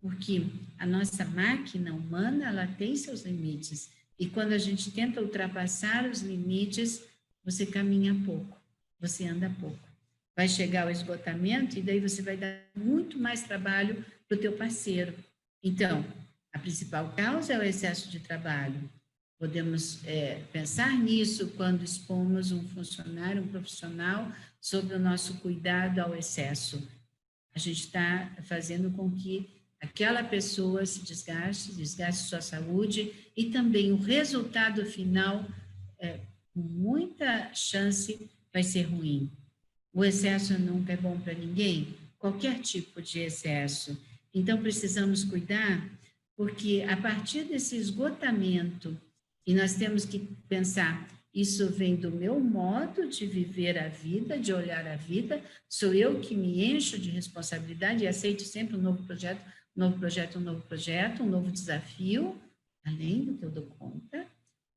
porque a nossa máquina humana, ela tem seus limites. E quando a gente tenta ultrapassar os limites, você caminha pouco, você anda pouco. Vai chegar ao esgotamento e daí você vai dar muito mais trabalho para o teu parceiro. Então, a principal causa é o excesso de trabalho. Podemos pensar nisso quando expomos um funcionário, um profissional, sobre o nosso cuidado ao excesso. A gente está fazendo com que aquela pessoa se desgaste sua saúde e também o resultado final, com muita chance, vai ser ruim. O excesso nunca é bom para ninguém, qualquer tipo de excesso. Então, precisamos cuidar, porque a partir desse esgotamento, e nós temos que pensar, isso vem do meu modo de viver a vida, de olhar a vida, sou eu que me encho de responsabilidade e aceito sempre um novo projeto, um novo projeto, um novo projeto, um novo desafio, além do que eu dou conta,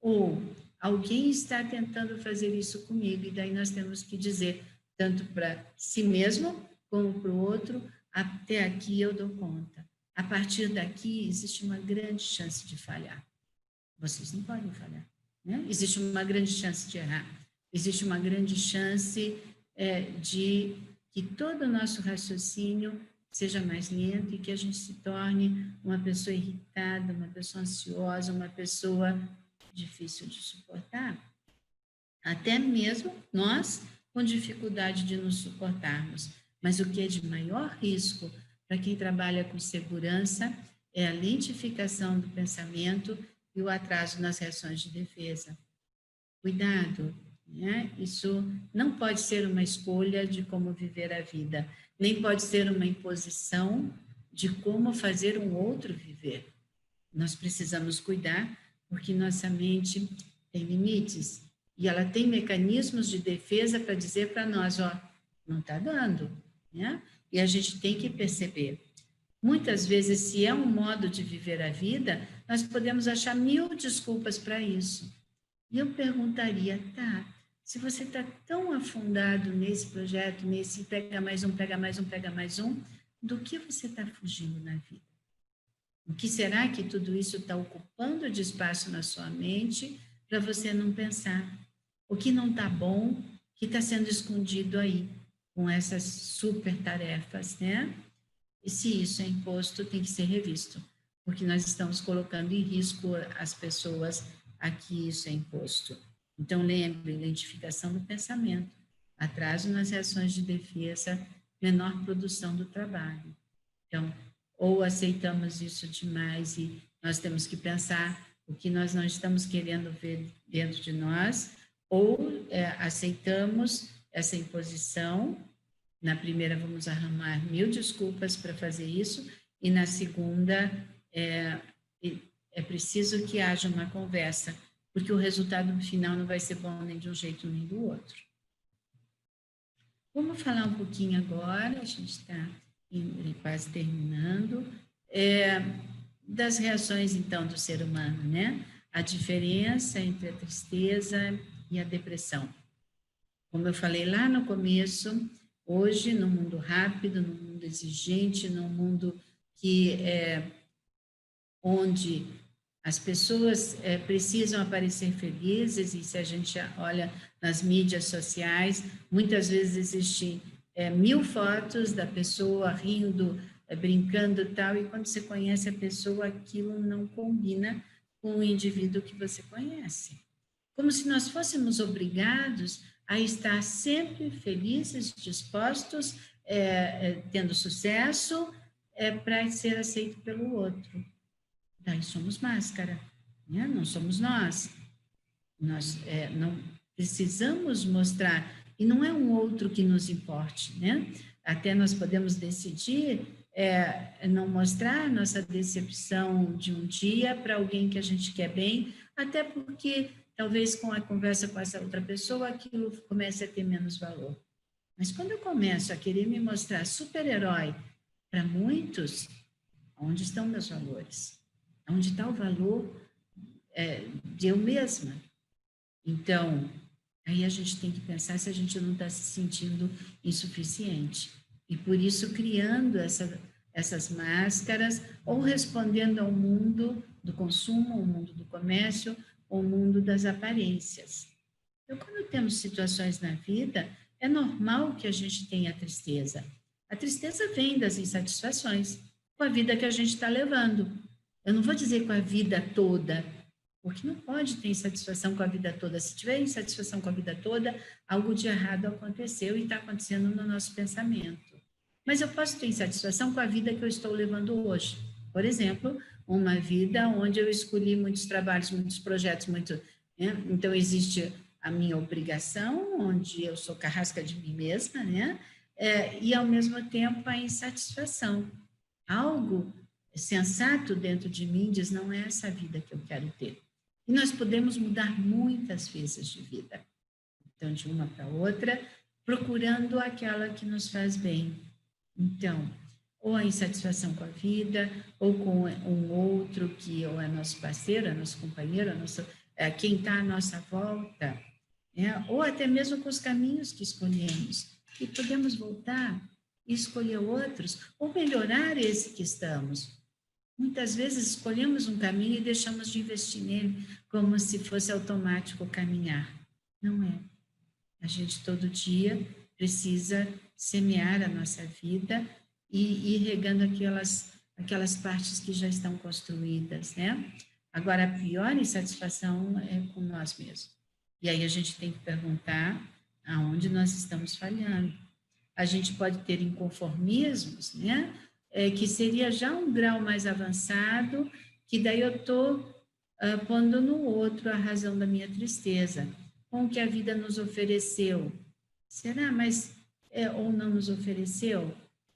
ou alguém está tentando fazer isso comigo, e daí nós temos que dizer, tanto para si mesmo, como para o outro, até aqui eu dou conta. A partir daqui, existe uma grande chance de falhar. Vocês não podem falhar, né? Existe uma grande chance de errar. Existe uma grande chance de que todo o nosso raciocínio seja mais lento e que a gente se torne uma pessoa irritada, uma pessoa ansiosa, uma pessoa difícil de suportar. Até mesmo nós com dificuldade de nos suportarmos. Mas o que é de maior risco para quem trabalha com segurança é a lentificação do pensamento e o atraso nas reações de defesa. Cuidado, né? Isso não pode ser uma escolha de como viver a vida, nem pode ser uma imposição de como fazer um outro viver. Nós precisamos cuidar porque nossa mente tem limites e ela tem mecanismos de defesa para dizer para nós, ó, não está dando, né? E a gente tem que perceber. Muitas vezes, se é um modo de viver a vida, nós podemos achar 1000 desculpas para isso. E eu perguntaria, tá, se você está tão afundado nesse projeto, nesse pega mais um, pega mais um, pega mais um, do que você está fugindo na vida? O que será que tudo isso está ocupando de espaço na sua mente para você não pensar? O que não está bom, que está sendo escondido aí, com essas super tarefas, né? E se isso é imposto, tem que ser revisto, porque nós estamos colocando em risco as pessoas a que isso é imposto. Então, lembre, identificação do pensamento, atraso nas reações de defesa, menor produção do trabalho. Então, ou aceitamos isso demais e nós temos que pensar o que nós não estamos querendo ver dentro de nós, ou aceitamos essa imposição. Na primeira, vamos arrumar 1000 desculpas para fazer isso, e na segunda, é preciso que haja uma conversa, porque o resultado final não vai ser bom nem de um jeito nem do outro. Vamos falar um pouquinho agora, a gente está quase terminando, das reações, então, do ser humano, né? A diferença entre a tristeza e a depressão. Como eu falei lá no começo, hoje, no mundo rápido, no mundo exigente, no mundo onde as pessoas precisam aparecer felizes, e se a gente olha nas mídias sociais, muitas vezes existem 1000 fotos da pessoa rindo, brincando e tal, e quando você conhece a pessoa, aquilo não combina com o indivíduo que você conhece. Como se nós fôssemos obrigados a estar sempre felizes, dispostos, tendo sucesso, para ser aceito pelo outro. Daí somos máscara, né? Não somos nós. Nós não precisamos mostrar, e não é um outro que nos importe, né? Até nós podemos decidir não mostrar nossa decepção de um dia para alguém que a gente quer bem, até porque talvez com a conversa com essa outra pessoa aquilo comece a ter menos valor. Mas quando eu começo a querer me mostrar super-herói para muitos, onde estão meus valores? Onde está o valor de eu mesma? Então, aí a gente tem que pensar se a gente não está se sentindo insuficiente. E por isso criando essas máscaras, ou respondendo ao mundo do consumo, ao mundo do comércio, ao mundo das aparências. Então, quando temos situações na vida, é normal que a gente tenha tristeza. A tristeza vem das insatisfações com a vida que a gente está levando. Eu não vou dizer com a vida toda, porque não pode ter insatisfação com a vida toda. Se tiver insatisfação com a vida toda, algo de errado aconteceu e está acontecendo no nosso pensamento. Mas eu posso ter insatisfação com a vida que eu estou levando hoje. Por exemplo, uma vida onde eu escolhi muitos trabalhos, muitos projetos, né? Então existe a minha obrigação, onde eu sou carrasca de mim mesma, né? E ao mesmo tempo a insatisfação. Algo sensato dentro de mim diz, não é essa vida que eu quero ter. E nós podemos mudar muitas vezes de vida. Então, de uma para outra, procurando aquela que nos faz bem. Então, ou a insatisfação com a vida, ou com um outro que ou é nosso parceiro, é nosso companheiro, quem está à nossa volta, ou até mesmo com os caminhos que escolhemos. E podemos voltar e escolher outros, ou melhorar esse que estamos. Muitas vezes escolhemos um caminho e deixamos de investir nele, como se fosse automático caminhar. Não é. A gente todo dia precisa semear a nossa vida e ir regando aquelas partes que já estão construídas, né? Agora, a pior insatisfação é com nós mesmos. E aí a gente tem que perguntar aonde nós estamos falhando. A gente pode ter inconformismos, né? Que seria já um grau mais avançado, que daí eu estou pondo no outro a razão da minha tristeza, com o que a vida nos ofereceu. Será? Mas ou não nos ofereceu?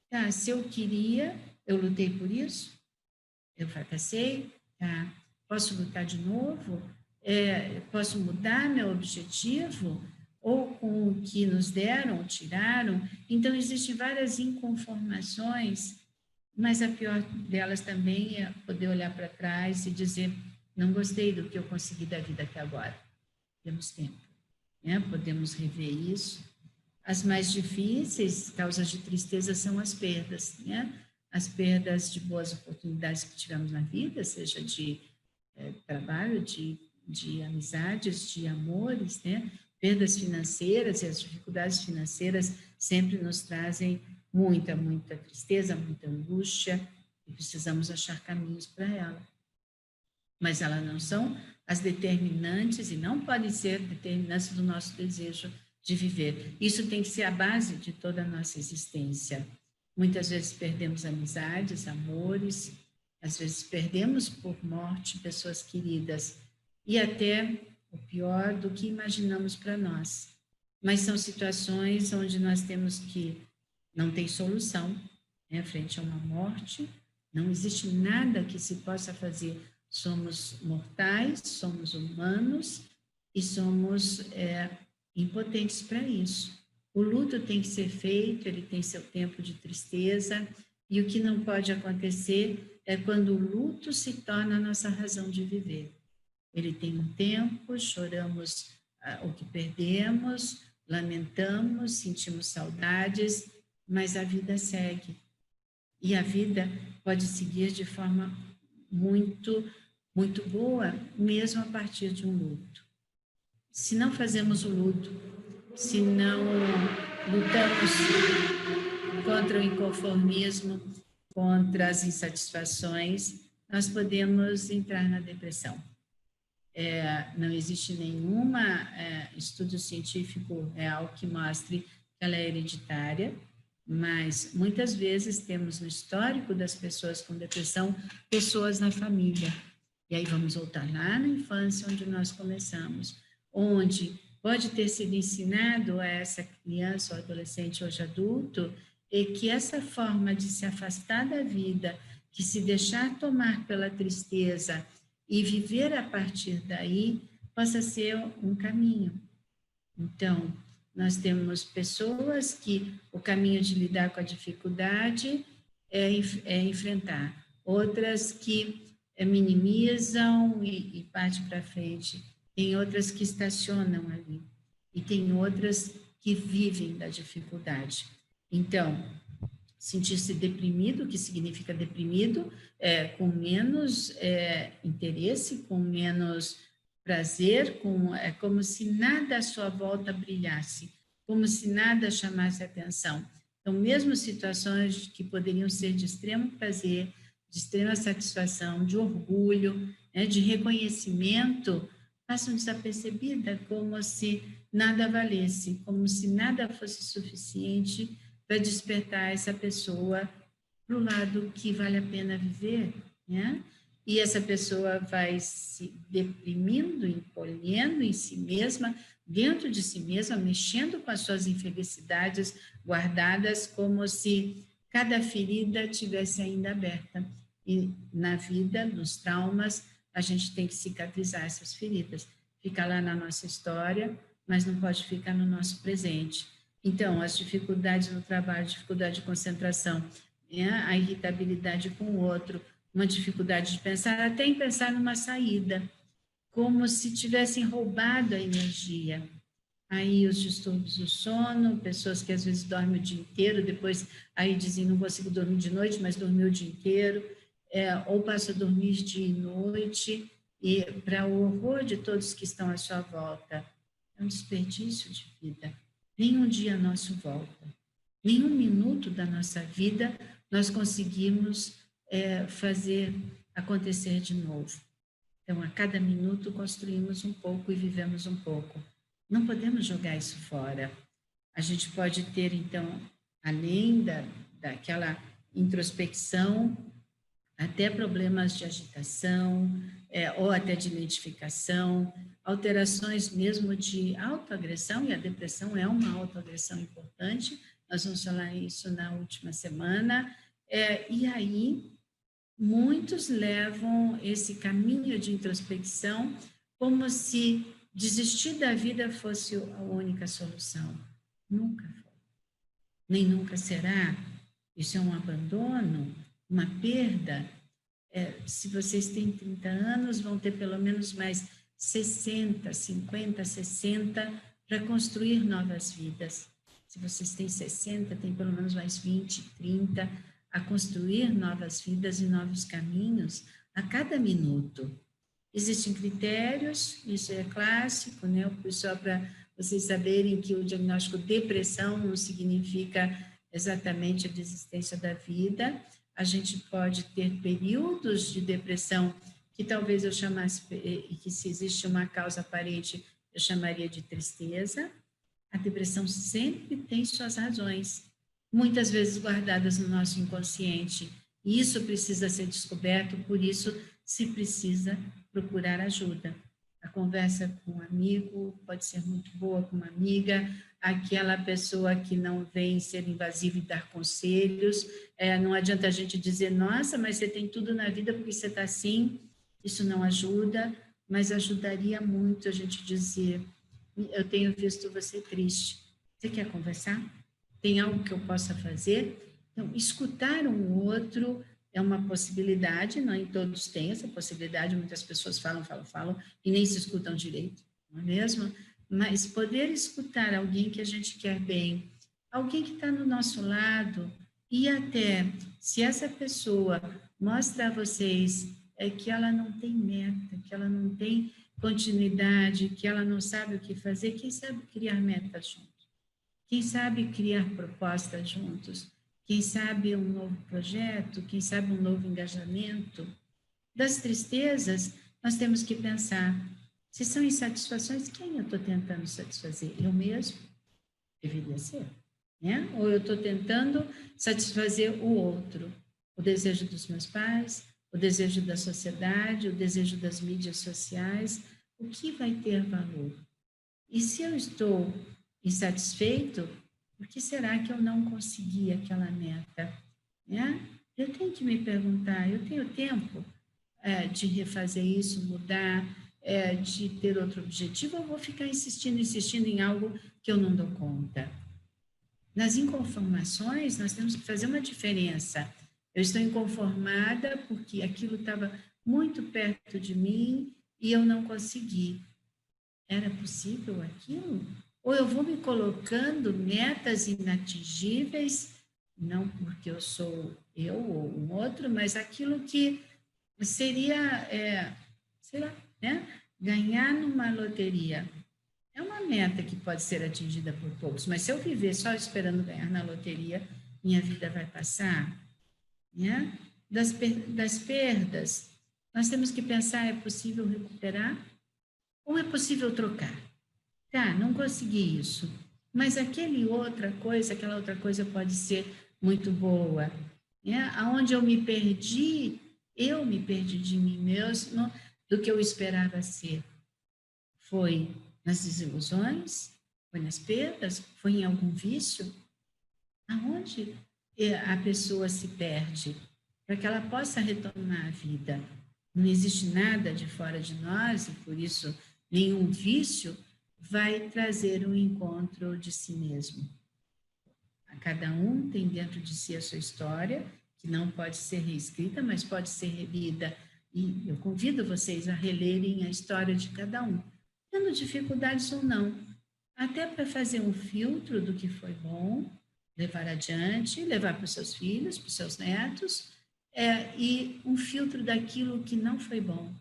Tá, se eu queria, eu lutei por isso, eu fracassei, tá? Posso lutar de novo? Posso mudar meu objetivo? Ou com o que nos deram, ou tiraram? Então, existem várias inconformações, mas a pior delas também é poder olhar para trás e dizer, não gostei do que eu consegui da vida até agora. Temos tempo, né? Podemos rever isso. As mais difíceis causas de tristeza são as perdas, né? As perdas de boas oportunidades que tivemos na vida, seja de trabalho, de amizades, de amores, né? Perdas financeiras, e as dificuldades financeiras sempre nos trazem muita tristeza, muita angústia, e precisamos achar caminhos para ela. Mas elas não são as determinantes e não podem ser determinantes do nosso desejo de viver. Isso tem que ser a base de toda a nossa existência. Muitas vezes perdemos amizades, amores, Às vezes perdemos por morte pessoas queridas e até o pior do que imaginamos para nós. Mas são situações onde nós temos que não tem solução, né? Frente a uma morte, não existe nada que se possa fazer. Somos mortais, somos humanos e somos impotentes para isso. O luto tem que ser feito, ele tem seu tempo de tristeza, e o que não pode acontecer é quando o luto se torna a nossa razão de viver. Ele tem um tempo, choramos o que perdemos, lamentamos, sentimos saudades, mas a vida segue. E a vida pode seguir de forma muito, muito boa, mesmo a partir de um luto. Se não fazemos o luto, se não lutamos contra o inconformismo, contra as insatisfações, nós podemos entrar na depressão. Não existe nenhum estudo científico real que mostre que ela é hereditária, mas muitas vezes temos no histórico das pessoas com depressão, pessoas na família. E aí vamos voltar lá na infância, onde nós começamos, onde pode ter sido ensinado a essa criança ou adolescente, hoje adulto, e que essa forma de se afastar da vida, de se deixar tomar pela tristeza e viver a partir daí, possa ser um caminho. Então, nós temos pessoas que o caminho de lidar com a dificuldade é enfrentar, outras que minimizam e partem para frente, tem outras que estacionam ali, e tem outras que vivem da dificuldade. Então, sentir-se deprimido, o que significa deprimido, com menos interesse, com menos prazer, é como se nada à sua volta brilhasse, como se nada chamasse atenção. Então, mesmo situações que poderiam ser de extremo prazer, de extrema satisfação, de orgulho, de reconhecimento, passam desapercebidas, como se nada valesse, como se nada fosse suficiente para despertar essa pessoa para o lado que vale a pena viver, né? E essa pessoa vai se deprimindo, encolhendo em si mesma, dentro de si mesma, mexendo com as suas infelicidades guardadas, como se cada ferida tivesse ainda aberta. E na vida, nos traumas, a gente tem que cicatrizar essas feridas. Fica lá na nossa história, mas não pode ficar no nosso presente. Então, as dificuldades no trabalho, dificuldade de concentração, a irritabilidade com o outro, uma dificuldade de pensar, até em pensar numa saída, como se tivessem roubado a energia. Aí os distúrbios do sono, pessoas que às vezes dormem o dia inteiro, depois aí dizem, não consigo dormir de noite, mas dormiu o dia inteiro, ou passa a dormir dia e noite, e para o horror de todos que estão à sua volta, é um desperdício de vida. Nenhum dia nosso volta, nenhum minuto da nossa vida nós conseguimos fazer acontecer de novo. Então, a cada minuto construímos um pouco e vivemos um pouco. Não podemos jogar isso fora. A gente pode ter, então, além daquela introspecção, até problemas de agitação, ou até de identificação, alterações mesmo de autoagressão, e a depressão é uma autoagressão importante, nós vamos falar isso na última semana, e aí muitos levam esse caminho de introspecção como se desistir da vida fosse a única solução. Nunca foi, nem nunca será. Isso é um abandono, uma perda. Se vocês têm 30 anos, vão ter pelo menos mais 60, 50, 60 para construir novas vidas. Se vocês têm 60, tem pelo menos mais 20, 30 a construir novas vidas e novos caminhos a cada minuto. Existem critérios, isso é clássico, né? Só para vocês saberem que o diagnóstico depressão não significa exatamente a desistência da vida. A gente pode ter períodos de depressão que talvez eu chamasse, e que se existe uma causa aparente, eu chamaria de tristeza. A depressão sempre tem suas razões, muitas vezes guardadas no nosso inconsciente, E isso precisa ser descoberto, por isso se precisa procurar ajuda. A conversa com um amigo pode ser muito boa, com uma amiga, aquela pessoa que não vem ser invasiva e dar conselhos. Não adianta a gente dizer, nossa, mas você tem tudo na vida porque você está assim. Isso não ajuda, mas ajudaria muito a gente dizer, eu tenho visto você triste. Você quer conversar? Tem algo que eu possa fazer? Então, escutar um outro é uma possibilidade, nem todos têm essa possibilidade, muitas pessoas falam e nem se escutam direito, não é mesmo? Mas poder escutar alguém que a gente quer bem, alguém que está no nosso lado, e até se essa pessoa mostra a vocês que ela não tem meta, que ela não tem continuidade, que ela não sabe o que fazer, quem sabe criar metas juntos? Quem sabe criar propostas juntos? Quem sabe um novo projeto? Quem sabe um novo engajamento? Das tristezas, nós temos que pensar, se são insatisfações, quem eu estou tentando satisfazer? Eu mesmo? Deveria ser, né? Ou eu estou tentando satisfazer o outro? O desejo dos meus pais, o desejo da sociedade, o desejo das mídias sociais, o que vai ter valor? E se eu estou insatisfeito, por que será que eu não consegui aquela meta? Né? Eu tenho que me perguntar, eu tenho tempo de refazer isso, mudar, de ter outro objetivo, ou vou ficar insistindo em algo que eu não dou conta? Nas inconformações, nós temos que fazer uma diferença. Eu estou inconformada porque aquilo estava muito perto de mim e eu não consegui. Era possível aquilo? Ou eu vou me colocando metas inatingíveis, não porque eu sou eu ou um outro, mas aquilo que seria, sei lá, né? Ganhar numa loteria. É uma meta que pode ser atingida por poucos, mas se eu viver só esperando ganhar na loteria, minha vida vai passar, né? Das perdas, nós temos que pensar, é possível recuperar ou é possível trocar? Tá, não consegui isso, mas aquela outra coisa pode ser muito boa, né? Aonde eu me perdi de mim mesmo, do que eu esperava ser. Foi nas desilusões? Foi nas perdas? Foi em algum vício? Aonde a pessoa se perde? Para que ela possa retomar a vida. Não existe nada de fora de nós, e por isso nenhum vício vai trazer um encontro de si mesmo. A cada um tem dentro de si a sua história, que não pode ser reescrita, mas pode ser relida. E eu convido vocês a relerem a história de cada um, tendo dificuldades ou não, até para fazer um filtro do que foi bom, levar adiante, levar para os seus filhos, para os seus netos, e um filtro daquilo que não foi bom,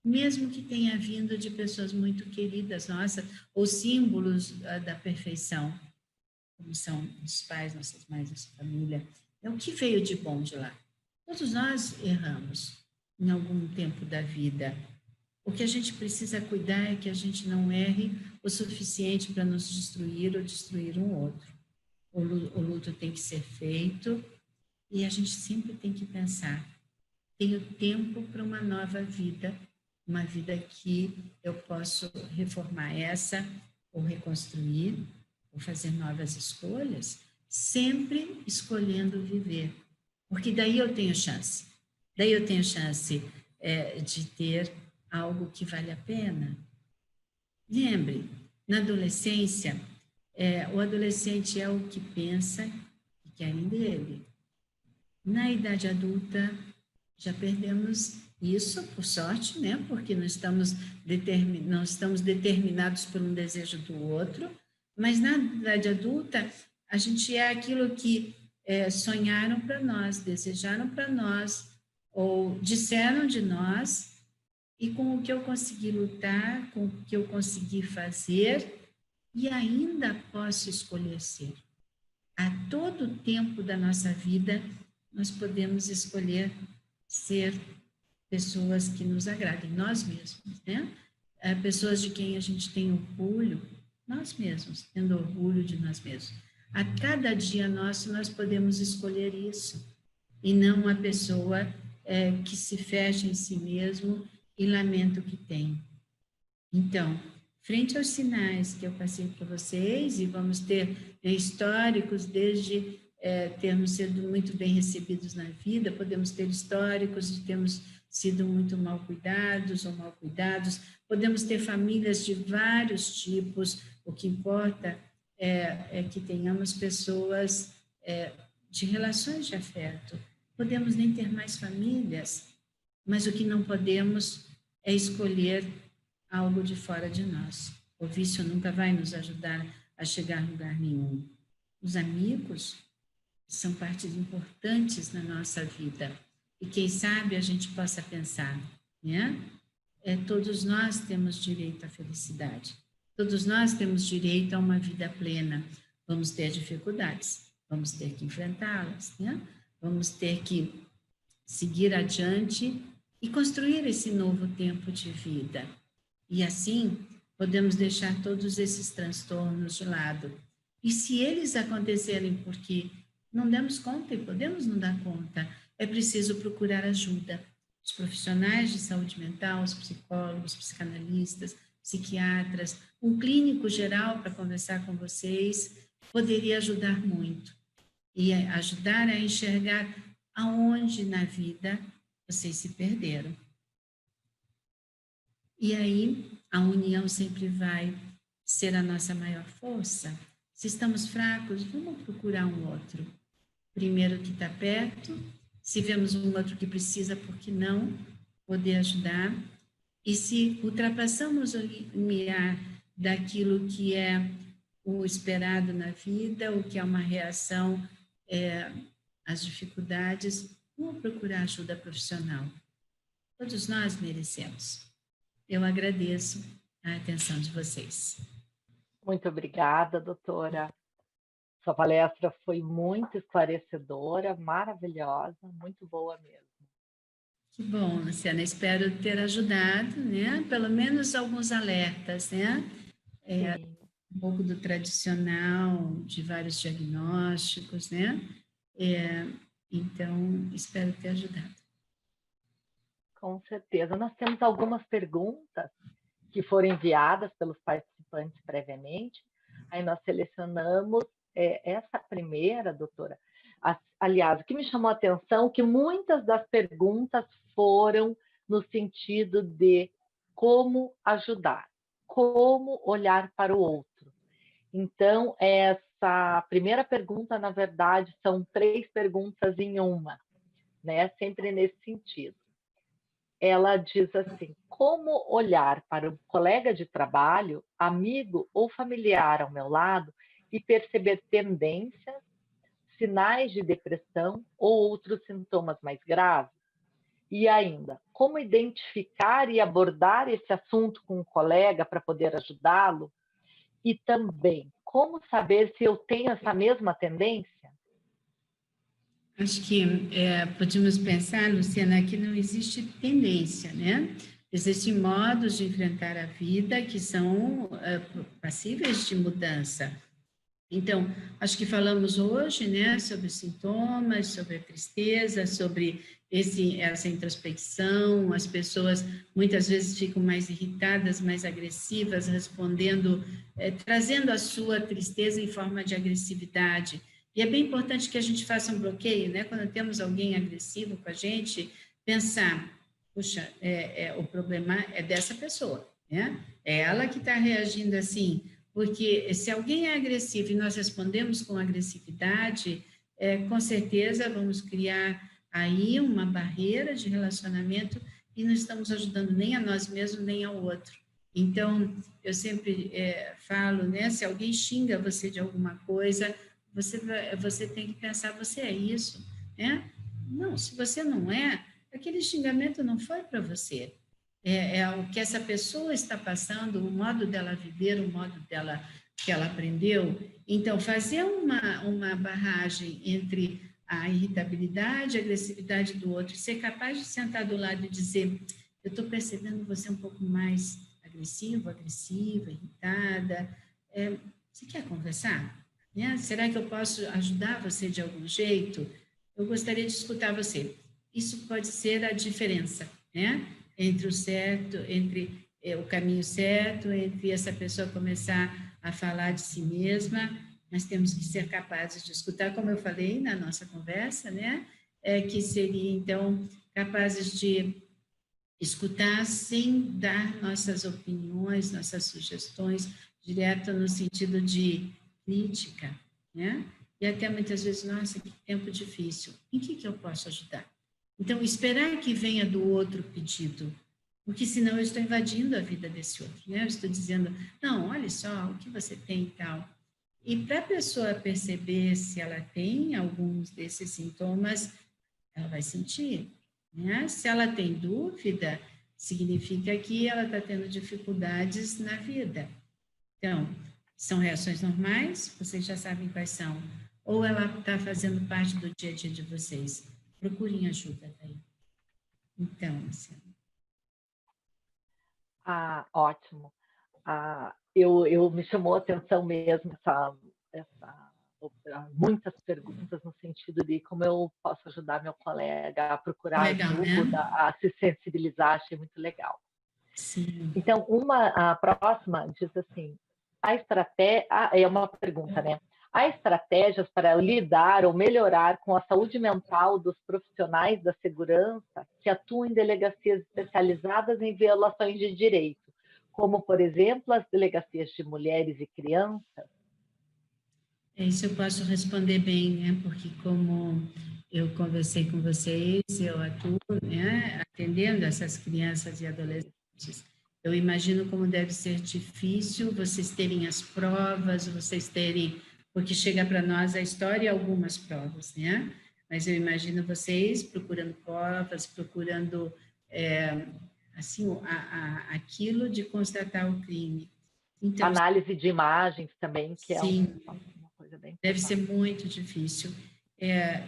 mesmo que tenha vindo de pessoas muito queridas nossas, ou símbolos da perfeição, como são os pais, nossas mães, nossa família. É o que veio de bom de lá. Todos nós erramos em algum tempo da vida. O que a gente precisa cuidar é que a gente não erre o suficiente para nos destruir ou destruir um outro. O luto tem que ser feito e a gente sempre tem que pensar, tenho tempo para uma nova vida, uma vida que eu posso reformar essa, ou reconstruir, ou fazer novas escolhas, sempre escolhendo viver, porque daí eu tenho chance. Daí eu tenho chance de ter algo que vale a pena. Lembre, na adolescência, o adolescente é o que pensa que querem dele. Na idade adulta, já perdemos isso, por sorte, né? Porque não estamos determinados por um desejo do outro, mas na idade adulta, a gente é aquilo que sonharam para nós, desejaram para nós, ou disseram de nós, e com o que eu consegui lutar, com o que eu consegui fazer, e ainda posso escolher ser. A todo tempo da nossa vida, nós podemos escolher ser pessoas que nos agradem, nós mesmos, né? Pessoas de quem a gente tem orgulho, nós mesmos, tendo orgulho de nós mesmos. A cada dia nosso, nós podemos escolher isso. e não uma pessoa que se fecha em si mesmo e lamenta o que tem. Então, frente aos sinais que eu passei para vocês, e vamos ter históricos desde termos sido muito bem recebidos na vida, podemos ter históricos de termos sido muito mal cuidados ou mal cuidados, podemos ter famílias de vários tipos, o que importa é que tenhamos pessoas de relações de afeto. Podemos nem ter mais famílias, mas o que não podemos é escolher algo de fora de nós. O vício nunca vai nos ajudar a chegar a lugar nenhum. Os amigos são partes importantes na nossa vida. E quem sabe a gente possa pensar, né? Todos nós temos direito à felicidade. Todos nós temos direito a uma vida plena. Vamos ter dificuldades, vamos ter que enfrentá-las, né? Vamos ter que seguir adiante e construir esse novo tempo de vida. E assim, podemos deixar todos esses transtornos de lado. E se eles acontecerem porque não demos conta e podemos não dar conta, é preciso procurar ajuda. Os profissionais de saúde mental, os psicólogos, psicanalistas, psiquiatras, um clínico geral para conversar com vocês, poderia ajudar muito. E ajudar a enxergar aonde na vida vocês se perderam. E aí, a união sempre vai ser a nossa maior força. Se estamos fracos, vamos procurar um outro. Primeiro que está perto, se vemos um outro que precisa, por que não poder ajudar? E se ultrapassamos o limiar daquilo que é o esperado na vida, o que é uma reação às dificuldades, vamos procurar ajuda profissional. Todos nós merecemos. Eu agradeço a atenção de vocês. Muito obrigada, doutora. Sua palestra foi muito esclarecedora, maravilhosa, muito boa mesmo. Que bom, Luciana. Espero ter ajudado, né? Pelo menos alguns alertas, né? Um pouco do tradicional, de vários diagnósticos, né? Então, espero ter ajudado. Com certeza. Nós temos algumas perguntas que foram enviadas pelos participantes previamente. Aí nós selecionamos essa primeira, doutora. Aliás, o que me chamou a atenção é que muitas das perguntas foram no sentido de como ajudar, como olhar para o outro. Então, essa primeira pergunta, na verdade, são 3 perguntas em uma, né? Sempre nesse sentido. Ela diz assim: como olhar para um colega de trabalho, amigo ou familiar ao meu lado e perceber tendências, sinais de depressão ou outros sintomas mais graves? E ainda, como identificar e abordar esse assunto com um colega para poder ajudá-lo? E também, como saber se eu tenho essa mesma tendência? Acho que podemos pensar, Luciana, que não existe tendência, né? Existem modos de enfrentar a vida que são passíveis de mudança. Então, acho que falamos hoje, né, sobre sintomas, sobre a tristeza, sobre essa introspecção. As pessoas muitas vezes ficam mais irritadas, mais agressivas, respondendo, trazendo a sua tristeza em forma de agressividade. E é bem importante que a gente faça um bloqueio, né? Quando temos alguém agressivo com a gente, pensar, puxa, o problema é dessa pessoa, né? É ela que está reagindo assim. Porque se alguém é agressivo e nós respondemos com agressividade, com certeza vamos criar aí uma barreira de relacionamento e não estamos ajudando nem a nós mesmos, nem ao outro. Então, eu sempre falo, né, se alguém xinga você de alguma coisa, você tem que pensar, você é isso, né? Não, se você não é, aquele xingamento não foi para você. É o que essa pessoa está passando, o modo dela viver, o modo dela que ela aprendeu. Então, fazer uma barragem entre a irritabilidade, a agressividade do outro, ser capaz de sentar do lado e dizer, eu estou percebendo você um pouco mais agressiva, irritada, você quer conversar? Né? Será que eu posso ajudar você de algum jeito? eu gostaria de escutar você. Isso pode ser a diferença, né? Entre o certo, entre o caminho certo, entre essa pessoa começar a falar de si mesma. Nós temos que ser capazes de escutar, como eu falei na nossa conversa, né? Que seria, então, capazes de escutar sem dar nossas opiniões, nossas sugestões, direto no sentido de crítica, né? E até muitas vezes, nossa, que tempo difícil. Em que eu posso ajudar? Então, esperar que venha do outro pedido, porque senão eu estou invadindo a vida desse outro, né? Eu estou dizendo, não, olha só, o que você tem e tal. E para a pessoa perceber se ela tem alguns desses sintomas, ela vai sentir, né? Se ela tem dúvida, significa que ela está tendo dificuldades na vida. Então, são reações normais, vocês já sabem quais são. Ou ela está fazendo parte do dia a dia de vocês. Procurem ajuda daí. Então, assim. Ótimo. Eu me chamou a atenção mesmo muitas perguntas no sentido de como eu posso ajudar meu colega a procurar Legal, ajuda, né? a se sensibilizar, achei muito legal. Sim. Então, a próxima diz assim, a estratégia, é uma pergunta, né? Há estratégias para lidar ou melhorar com a saúde mental dos profissionais da segurança que atuam em delegacias especializadas em violações de direito, como, por exemplo, as delegacias de mulheres e crianças? Isso eu posso responder bem, né? Porque como eu conversei com vocês, eu atuo, né, atendendo essas crianças e adolescentes. Eu imagino como deve ser difícil vocês terem as provas, vocês terem, porque chega para nós a história e algumas provas, né? Mas eu imagino vocês procurando provas, procurando assim aquilo de constatar o crime. Então, Análise de imagens também, que é sim, uma coisa bem deve ser importante. muito difícil.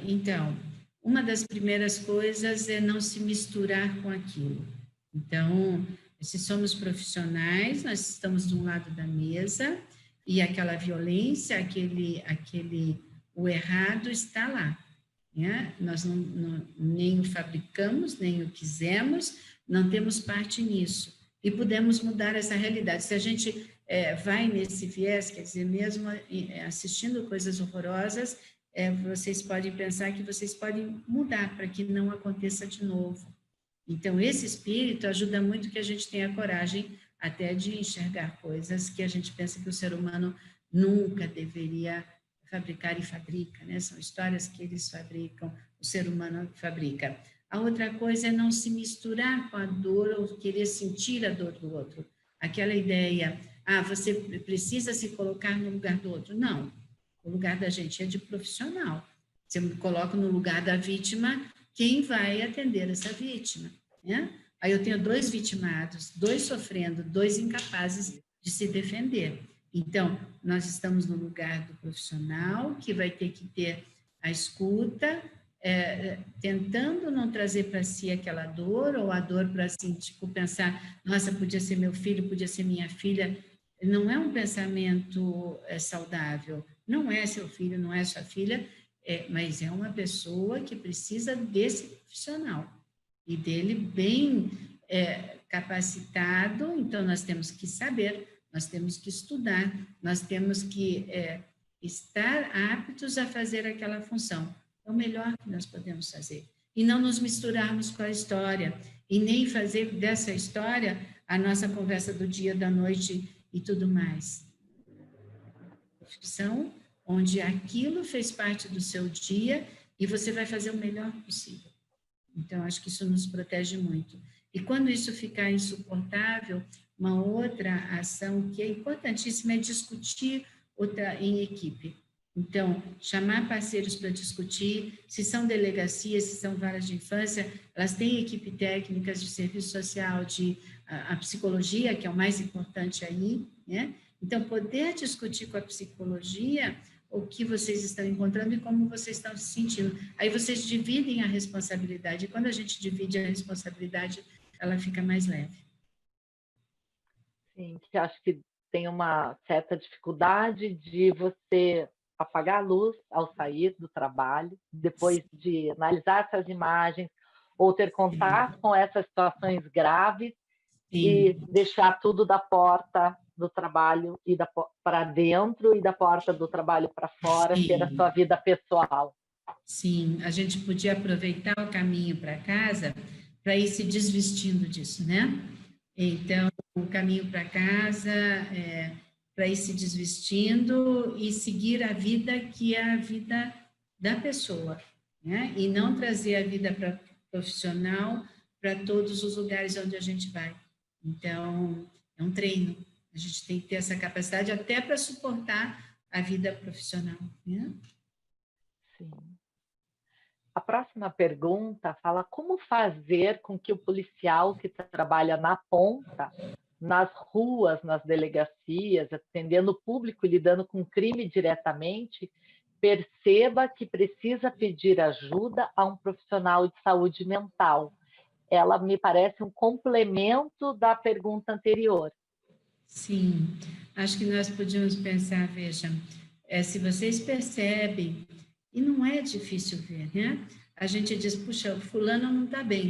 Então, uma das primeiras coisas é não se misturar com aquilo. Então, se somos profissionais, nós estamos de um lado da mesa e aquela violência, o errado está lá. Né? Nós nem o fabricamos, nem o quisemos, não temos parte nisso. E podemos mudar essa realidade. Se a gente vai nesse viés, quer dizer, mesmo assistindo coisas horrorosas, vocês podem pensar que vocês podem mudar para que não aconteça de novo. Então, esse espírito ajuda muito que a gente tenha coragem até de enxergar coisas que a gente pensa que o ser humano nunca deveria fabricar e fabrica, né? São histórias que eles fabricam, o ser humano fabrica. A outra coisa é não se misturar com a dor ou querer sentir a dor do outro. Aquela ideia, você precisa se colocar no lugar do outro. Não, o lugar da gente é de profissional. Se eu me coloco no lugar da vítima, quem vai atender essa vítima? Né? Aí eu tenho 2 vitimados, 2 sofrendo, 2 incapazes de se defender. Então, nós estamos no lugar do profissional, que vai ter que ter a escuta, tentando não trazer para si aquela dor, ou a dor para assim, tipo, pensar, nossa, podia ser meu filho, podia ser minha filha. Não é um pensamento saudável. Não é seu filho, não é sua filha, mas é uma pessoa que precisa desse profissional e dele bem capacitado. Então, nós temos que saber, nós temos que estudar, nós temos que estar aptos a fazer aquela função. É o melhor que nós podemos fazer. E não nos misturarmos com a história, e nem fazer dessa história a nossa conversa do dia, da noite e tudo mais. Profissão onde aquilo fez parte do seu dia e você vai fazer o melhor possível. Então, acho que isso nos protege muito. E quando isso ficar insuportável, uma outra ação que é importantíssima é discutir em equipe. Então, chamar parceiros para discutir, se são delegacias, se são varas de infância, elas têm equipe técnicas de serviço social, a psicologia, que é o mais importante aí, né? Então, poder discutir com a psicologia o que vocês estão encontrando e como vocês estão se sentindo. Aí vocês dividem a responsabilidade, e quando a gente divide a responsabilidade, ela fica mais leve. Sim, que acho que tem uma certa dificuldade de você apagar a luz ao sair do trabalho, depois de analisar essas imagens, ou ter contato com essas situações graves, e Sim, deixar tudo da porta do trabalho e para dentro e da porta do trabalho para fora, ter a sua sim, vida pessoal. sim. A gente podia aproveitar o caminho para casa para ir se desvestindo disso, né? Então, o caminho para casa é para ir se desvestindo e seguir a vida que é a vida da pessoa, né? E não trazer a vida profissional para todos os lugares onde a gente vai. Então, é um treino. A gente tem que ter essa capacidade até para suportar a vida profissional, né? Sim. A próxima pergunta fala como fazer com que o policial que trabalha na ponta, nas ruas, nas delegacias, atendendo o público e lidando com crime diretamente, perceba que precisa pedir ajuda a um profissional de saúde mental. Ela me parece um complemento da pergunta anterior. Sim, acho que nós podíamos pensar, veja, se vocês percebem, e não é difícil ver, né? A gente diz, puxa, fulano não está bem,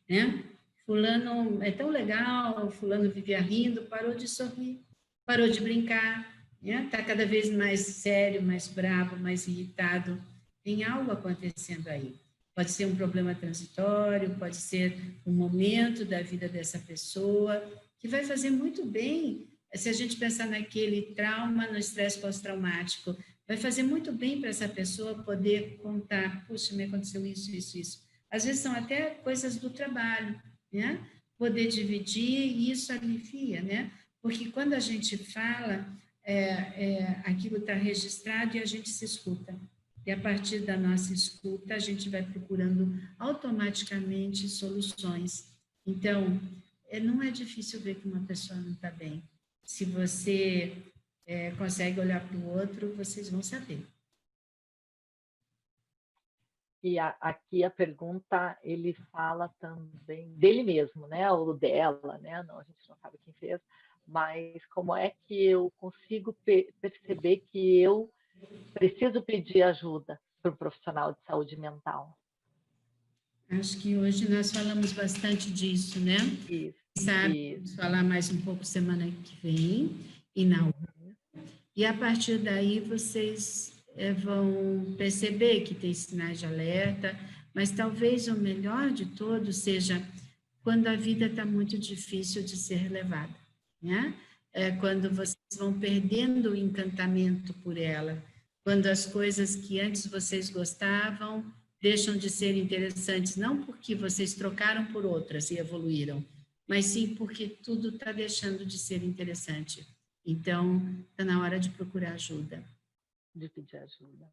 né? Fulano é tão legal, fulano vivia rindo, parou de sorrir, parou de brincar, né? Está cada vez mais sério, mais bravo, mais irritado. Tem algo acontecendo aí. Pode ser um problema transitório, pode ser um momento da vida dessa pessoa que vai fazer muito bem se a gente pensar naquele trauma, no estresse pós-traumático, vai fazer muito bem para essa pessoa poder contar, puxa, me aconteceu isso, isso, isso. Às vezes são até coisas do trabalho, né? Poder dividir e isso alivia, né? Porque quando a gente fala, aquilo está registrado e a gente se escuta. E a partir da nossa escuta, a gente vai procurando automaticamente soluções. Então, não é difícil ver que uma pessoa não está bem. Se você consegue olhar para o outro, vocês vão saber. E aqui a pergunta, ele fala também dele mesmo, né? Ou dela, né? Não, a gente não sabe quem fez, mas como é que eu consigo perceber que eu preciso pedir ajuda para o profissional de saúde mental? Acho que hoje nós falamos bastante disso, né? Isso, Sabe, isso. vamos falar mais um pouco semana que vem e na Uhum. e a partir daí vocês vão perceber que tem sinais de alerta, mas talvez o melhor de todos seja quando a vida está muito difícil de ser levada, né? Quando vocês vão perdendo o encantamento por ela, quando as coisas que antes vocês gostavam deixam de ser interessantes, não porque vocês trocaram por outras e evoluíram, mas sim porque tudo está deixando de ser interessante. Então, está na hora de procurar ajuda. De pedir ajuda.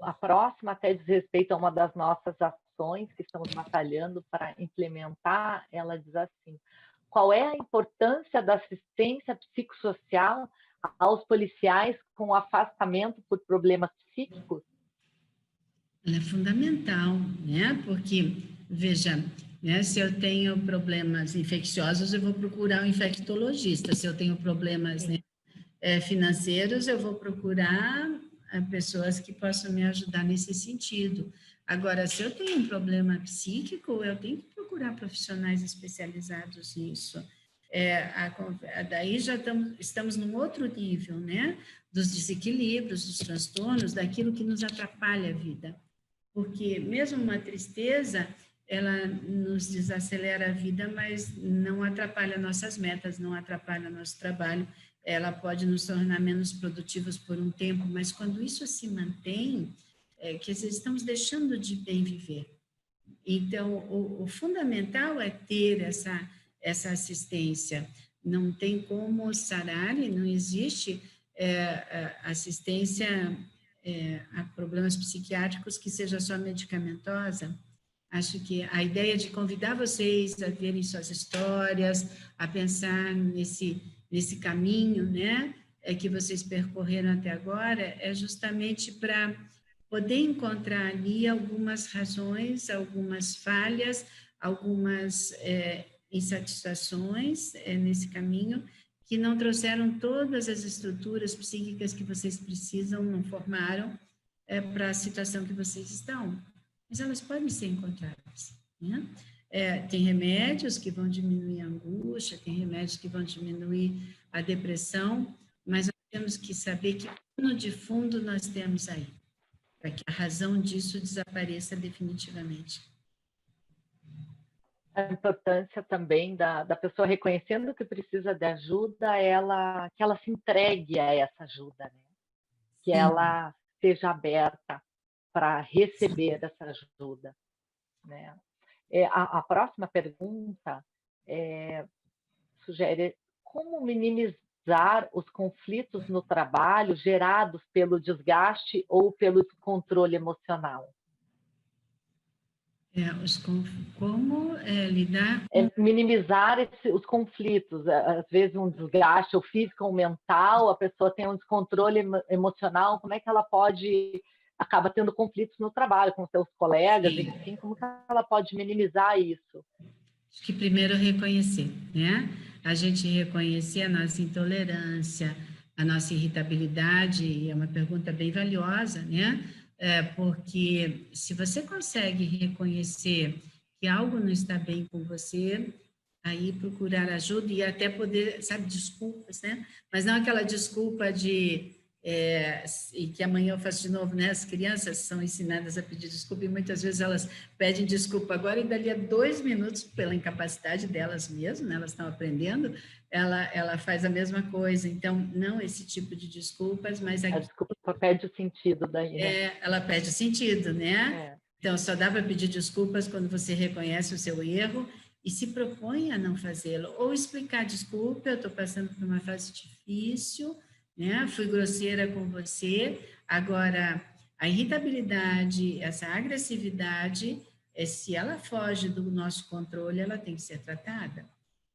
A próxima até diz respeito a uma das nossas ações que estamos batalhando para implementar. Ela diz assim: qual é a importância da assistência psicossocial aos policiais com afastamento por problemas psíquicos? Ela é fundamental, né? Porque, veja, né, se eu tenho problemas infecciosos, eu vou procurar um infectologista. Se eu tenho problemas, né, financeiros, eu vou procurar pessoas que possam me ajudar nesse sentido. Agora, se eu tenho um problema psíquico, eu tenho que procurar profissionais especializados nisso. Daí já estamos num outro nível, né? Dos desequilíbrios, dos transtornos, daquilo que nos atrapalha a vida. Porque mesmo uma tristeza, ela nos desacelera a vida, mas não atrapalha nossas metas, não atrapalha nosso trabalho. Ela pode nos tornar menos produtivos por um tempo, mas quando isso se mantém, que estamos deixando de bem viver. Então, o fundamental é ter essa assistência. Não tem como sarar, e não existe assistência a problemas psiquiátricos que seja só medicamentosa. Acho que a ideia de convidar vocês a verem suas histórias, a pensar nesse caminho, né, que vocês percorreram até agora, é justamente para poder encontrar ali algumas razões, algumas falhas, algumas insatisfações nesse caminho que não trouxeram todas as estruturas psíquicas que vocês precisam, não formaram para a situação que vocês estão. Mas elas podem ser encontradas, né? Tem remédios que vão diminuir a angústia, tem remédios que vão diminuir a depressão, mas nós temos que saber que pano de fundo nós temos aí, para que a razão disso desapareça definitivamente. A importância também da pessoa reconhecendo que precisa de ajuda, que ela se entregue a essa ajuda, né? Que Sim. ela seja aberta para receber essa ajuda, né? A próxima pergunta sugere como minimizar os conflitos no trabalho gerados pelo desgaste ou pelo descontrole emocional. Como lidar com... Minimizar os conflitos, às vezes um desgaste ou físico ou mental, a pessoa tem um descontrole emocional, como é que ela acaba tendo conflitos no trabalho com seus colegas, Sim. enfim, como que ela pode minimizar isso? Acho que primeiro reconhecer, né? A gente reconhecer a nossa intolerância, a nossa irritabilidade, é uma pergunta bem valiosa, né? Porque se você consegue reconhecer que algo não está bem com você, aí procurar ajuda e até poder, sabe, desculpas, né? Mas não aquela desculpa e que amanhã eu faço de novo, né? As crianças são ensinadas a pedir desculpa e muitas vezes elas pedem desculpa agora e dali a 2 minutos, pela incapacidade delas mesmas, né? Elas estão aprendendo, ela faz a mesma coisa. Então, não esse tipo de desculpas, mas... A desculpa só perde o sentido daí, né? Ela perde o sentido, né? Então, só dá para pedir desculpas quando você reconhece o seu erro e se propõe a não fazê-lo. Ou explicar, desculpa, eu estou passando por uma fase difícil, né? Fui grosseira com você. Agora, a irritabilidade, essa agressividade, se ela foge do nosso controle, ela tem que ser tratada.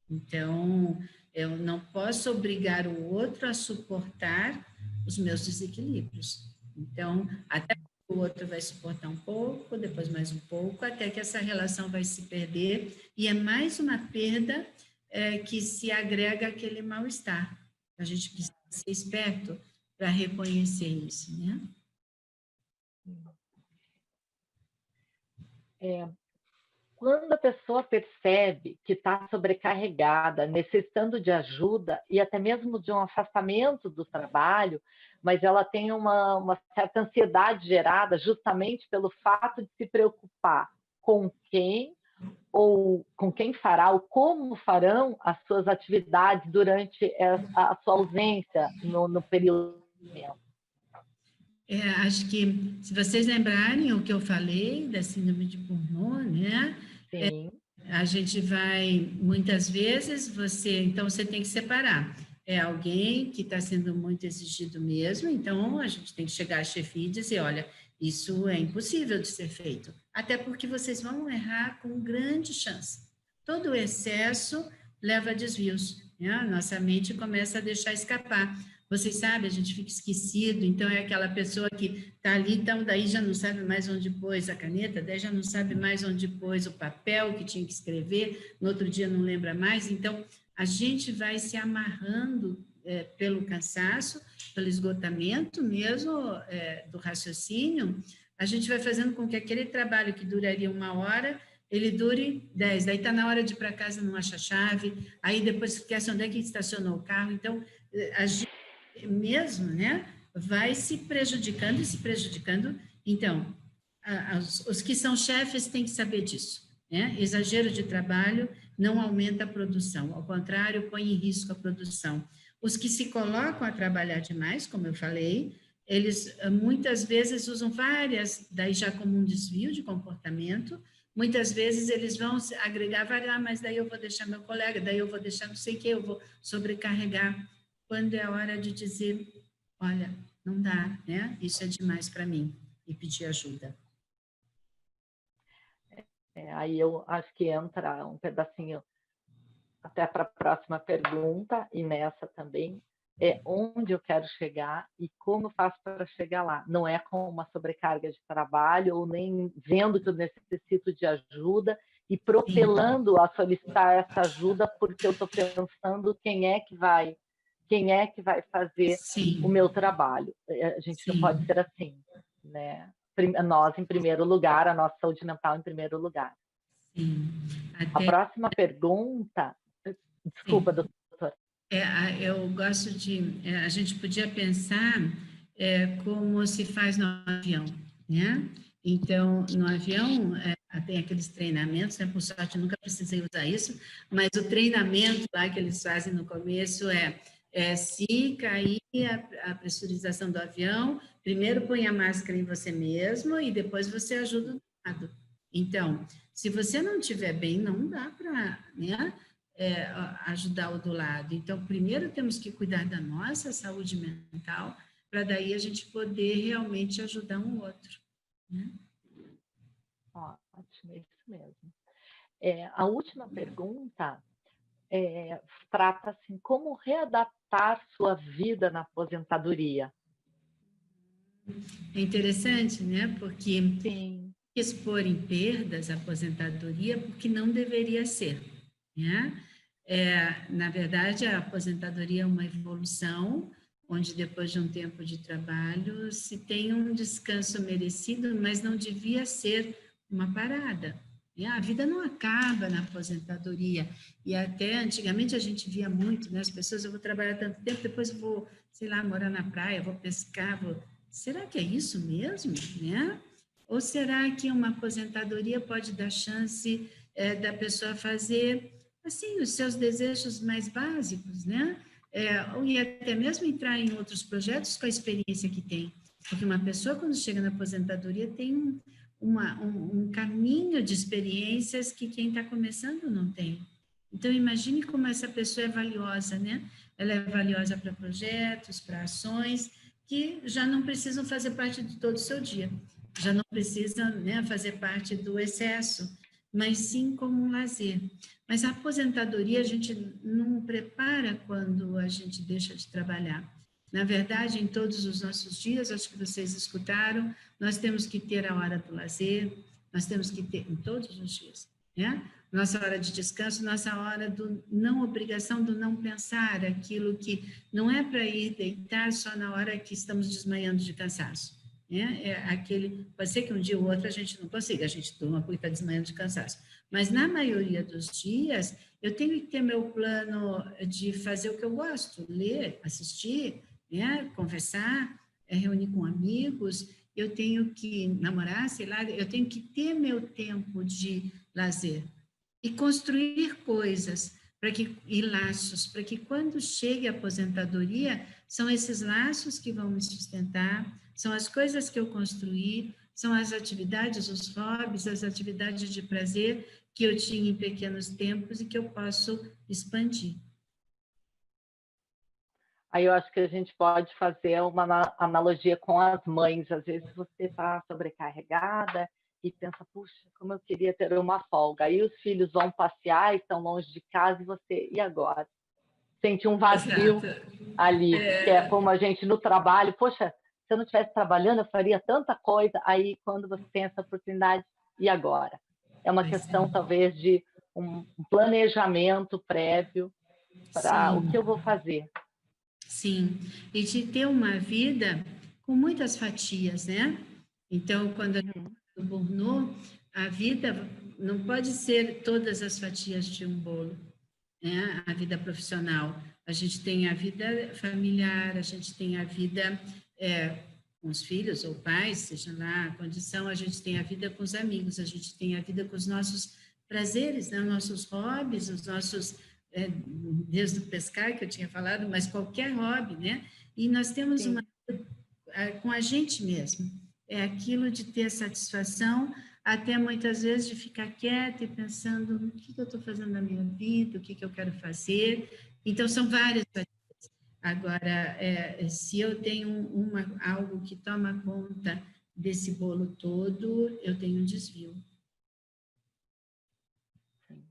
Então, eu não posso obrigar o outro a suportar os meus desequilíbrios. Então, até o outro vai suportar um pouco, depois mais um pouco, até que essa relação vai se perder, e é mais uma perda que se agrega àquele mal-estar. A gente precisa ser esperto para reconhecer isso, né? Quando a pessoa percebe que está sobrecarregada, necessitando de ajuda e até mesmo de um afastamento do trabalho, mas ela tem uma certa ansiedade gerada justamente pelo fato de se preocupar com quem ou com quem fará ou como farão as suas atividades durante a sua ausência no período. Acho que, se vocês lembrarem o que eu falei da síndrome de Burnout, né? Sim. A gente vai, muitas vezes, então você tem que separar. É alguém que está sendo muito exigido mesmo, então a gente tem que chegar à chefia e dizer, olha, isso é impossível de ser feito, até porque vocês vão errar com grande chance. Todo o excesso leva a desvios, né? Nossa mente começa a deixar escapar. Vocês sabem, a gente fica esquecido, então é aquela pessoa que está ali, então daí já não sabe mais onde pôs a caneta, daí já não sabe mais onde pôs o papel que tinha que escrever, no outro dia não lembra mais, então a gente vai se amarrando pelo cansaço, pelo esgotamento mesmo do raciocínio, a gente vai fazendo com que aquele trabalho que duraria 1 hora, ele dure 10, daí está na hora de ir para casa, não acha a chave, aí depois esquece onde é que estacionou o carro, então a gente mesmo, né, vai se prejudicando e se prejudicando. Então, os que são chefes têm que saber disso, né? Exagero de trabalho não aumenta a produção, ao contrário, põe em risco a produção. Os que se colocam a trabalhar demais, como eu falei, eles muitas vezes usam várias, daí já como um desvio de comportamento, muitas vezes eles vão agregar várias, mas daí eu vou deixar meu colega, daí eu vou deixar não sei o que, eu vou sobrecarregar. Quando é a hora de dizer, olha, não dá, né? Isso é demais para mim, e pedir ajuda. Aí eu acho que entra um pedacinho até para a próxima pergunta, e nessa também, é onde eu quero chegar e como eu faço para chegar lá. Não é com uma sobrecarga de trabalho ou nem vendo que eu necessito de ajuda e propelando a solicitar essa ajuda porque eu estou pensando quem é que vai fazer o Sim, meu trabalho. A gente não pode sim, ser assim, né? Nós em primeiro lugar, a nossa saúde mental em primeiro lugar. sim. A Até, próxima pergunta, desculpa, sim. doutora. Eu gosto a gente podia pensar como se faz no avião, né? Então, no avião, tem aqueles treinamentos, né? Por sorte, eu nunca precisei usar isso, mas o treinamento lá que eles fazem no começo se cair a pressurização do avião, primeiro põe a máscara em você mesmo e depois você ajuda o lado. Então, se você não estiver bem, não dá para, né? Ajudar o do lado. Então, primeiro temos que cuidar da nossa saúde mental, para daí a gente poder realmente ajudar um outro. Né? Ótimo, é isso mesmo. A última pergunta trata assim, como readaptar sua vida na aposentadoria? É interessante, né? Porque Sim, expor em perdas a aposentadoria, porque não deveria ser, né? Na verdade, a aposentadoria é uma evolução, onde depois de um tempo de trabalho se tem um descanso merecido, mas não devia ser uma parada. Né? A vida não acaba na aposentadoria. E até antigamente a gente via muito, né? As pessoas, eu vou trabalhar tanto tempo, depois eu vou, sei lá, morar na praia, vou pescar, vou... Será que é isso mesmo, né? Ou será que uma aposentadoria pode dar chance da pessoa fazer assim os seus desejos mais básicos, né? E até mesmo entrar em outros projetos com a experiência que tem, porque uma pessoa quando chega na aposentadoria tem um caminho de experiências que quem está começando não tem. Então imagine como essa pessoa é valiosa, né? Ela é valiosa para projetos, para ações que já não precisam fazer parte de todo o seu dia, já não precisam, né, fazer parte do excesso, mas sim como um lazer. Mas a aposentadoria a gente não prepara quando a gente deixa de trabalhar. Na verdade, em todos os nossos dias, acho que vocês escutaram, nós temos que ter a hora do lazer, nós temos que ter, em todos os dias, né? Nossa hora de descanso, nossa hora do não obrigação do não pensar, aquilo que não é para ir deitar só na hora que estamos desmaiando de cansaço. Né? Pode ser que um dia ou outro a gente não consiga, a gente toma porque está desmaiando de cansaço. Mas na maioria dos dias, eu tenho que ter meu plano de fazer o que eu gosto, ler, assistir, né? Conversar, reunir com amigos, eu tenho que namorar, sei lá, eu tenho que ter meu tempo de lazer e construir coisas e laços, para que quando chegue a aposentadoria, são esses laços que vão me sustentar, são as coisas que eu construí, são as atividades, os hobbies, as atividades de prazer que eu tinha em pequenos tempos e que eu posso expandir. aí eu acho que a gente pode fazer uma analogia com as mães. Às vezes você está sobrecarregada e pensa, puxa, como eu queria ter uma folga. Aí os filhos vão passear, estão longe de casa e você, e agora? Sente um vazio Exato. ali, que é como a gente no trabalho, poxa, se eu não estivesse trabalhando, eu faria tanta coisa. Aí quando você tem essa oportunidade, e agora? É uma Pois questão, é. talvez, de um planejamento prévio para o que eu Sim, vou fazer. sim. E de ter uma vida com muitas fatias, né? Então, quando a gente Uhum. fala do Bourneau, a vida não pode ser todas as fatias de um bolo, né? A vida profissional. A gente tem a vida familiar, a gente tem a vida com os filhos ou pais, seja lá a condição, a gente tem a vida com os amigos, a gente tem a vida com os nossos prazeres, né? Nossos hobbies, os nossos, desde o pescar que eu tinha falado, mas qualquer hobby, né? E nós temos uma Sim. com a gente mesmo. É aquilo de ter satisfação, até muitas vezes de ficar quieta e pensando o que eu estou fazendo na minha vida, o que eu quero fazer. Então, são várias. Agora, se eu tenho algo que toma conta desse bolo todo, eu tenho um desvio. Sim.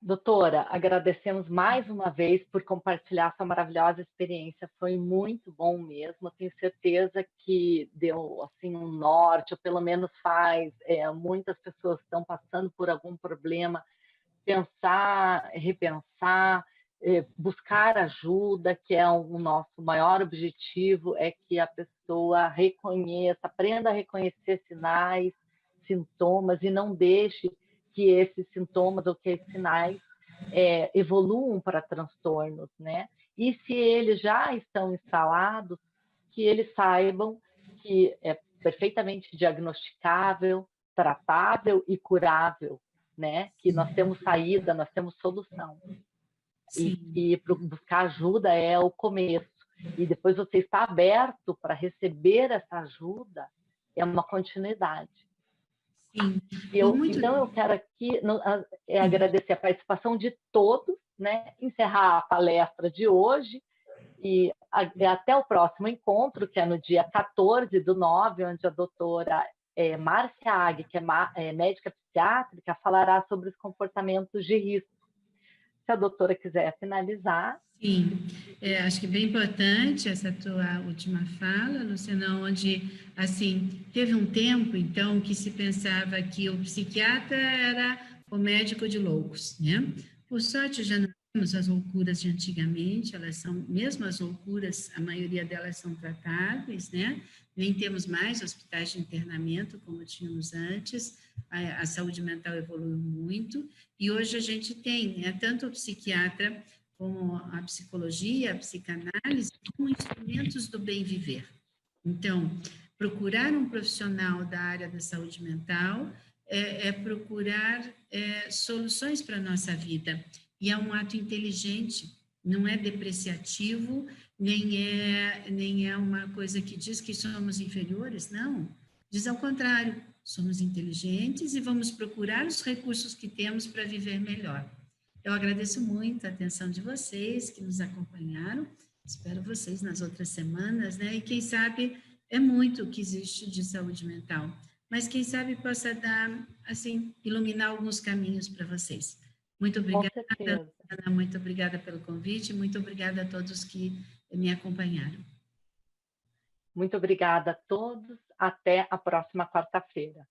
Doutora, agradecemos mais uma vez por compartilhar essa maravilhosa experiência. Foi muito bom mesmo. Eu tenho certeza que deu assim um norte, ou pelo menos faz. Muitas pessoas estão passando por algum problema, pensar, repensar, buscar ajuda, que é o nosso maior objetivo, é que a pessoa reconheça, aprenda a reconhecer sinais, sintomas e não deixe que esses sintomas ou que esses sinais evoluam para transtornos, né? E se eles já estão instalados, que eles saibam que é perfeitamente diagnosticável, tratável e curável, né? Que nós temos saída, nós temos solução. Sim. E buscar ajuda é o começo. E depois você está aberto para receber essa ajuda, é uma continuidade. Sim. Por muito Então, eu quero aqui agradecer a participação de todos, né? Encerrar a palestra de hoje e até o próximo encontro, que é no dia 14/9, onde a doutora Márcia Agui, que é médica psiquiátrica, falará sobre os comportamentos de risco. Se a doutora quiser finalizar. Sim, acho que é bem importante essa tua última fala, Luciana, onde, assim, teve um tempo, então, que se pensava que o psiquiatra era o médico de loucos, né? Por sorte, já não temos as loucuras de antigamente, elas são, mesmo as loucuras, a maioria delas são tratáveis, né? Nem temos mais hospitais de internamento, como tínhamos antes, a saúde mental evoluiu muito, e hoje a gente tem, né, tanto o psiquiatra como a psicologia, a psicanálise, como instrumentos do bem viver. Então, procurar um profissional da área da saúde mental é procurar soluções para a nossa vida. E é um ato inteligente, não é depreciativo, nem é uma coisa que diz que somos inferiores, não. Diz ao contrário, somos inteligentes e vamos procurar os recursos que temos para viver melhor. Eu agradeço muito a atenção de vocês que nos acompanharam. Espero vocês nas outras semanas, né? E quem sabe é muito o que existe de saúde mental, mas quem sabe possa dar, assim, iluminar alguns caminhos para vocês. Muito obrigada, Com certeza. Ana, muito obrigada pelo convite, muito obrigada a todos que me acompanharam. Muito obrigada a todos. Até a próxima quarta-feira.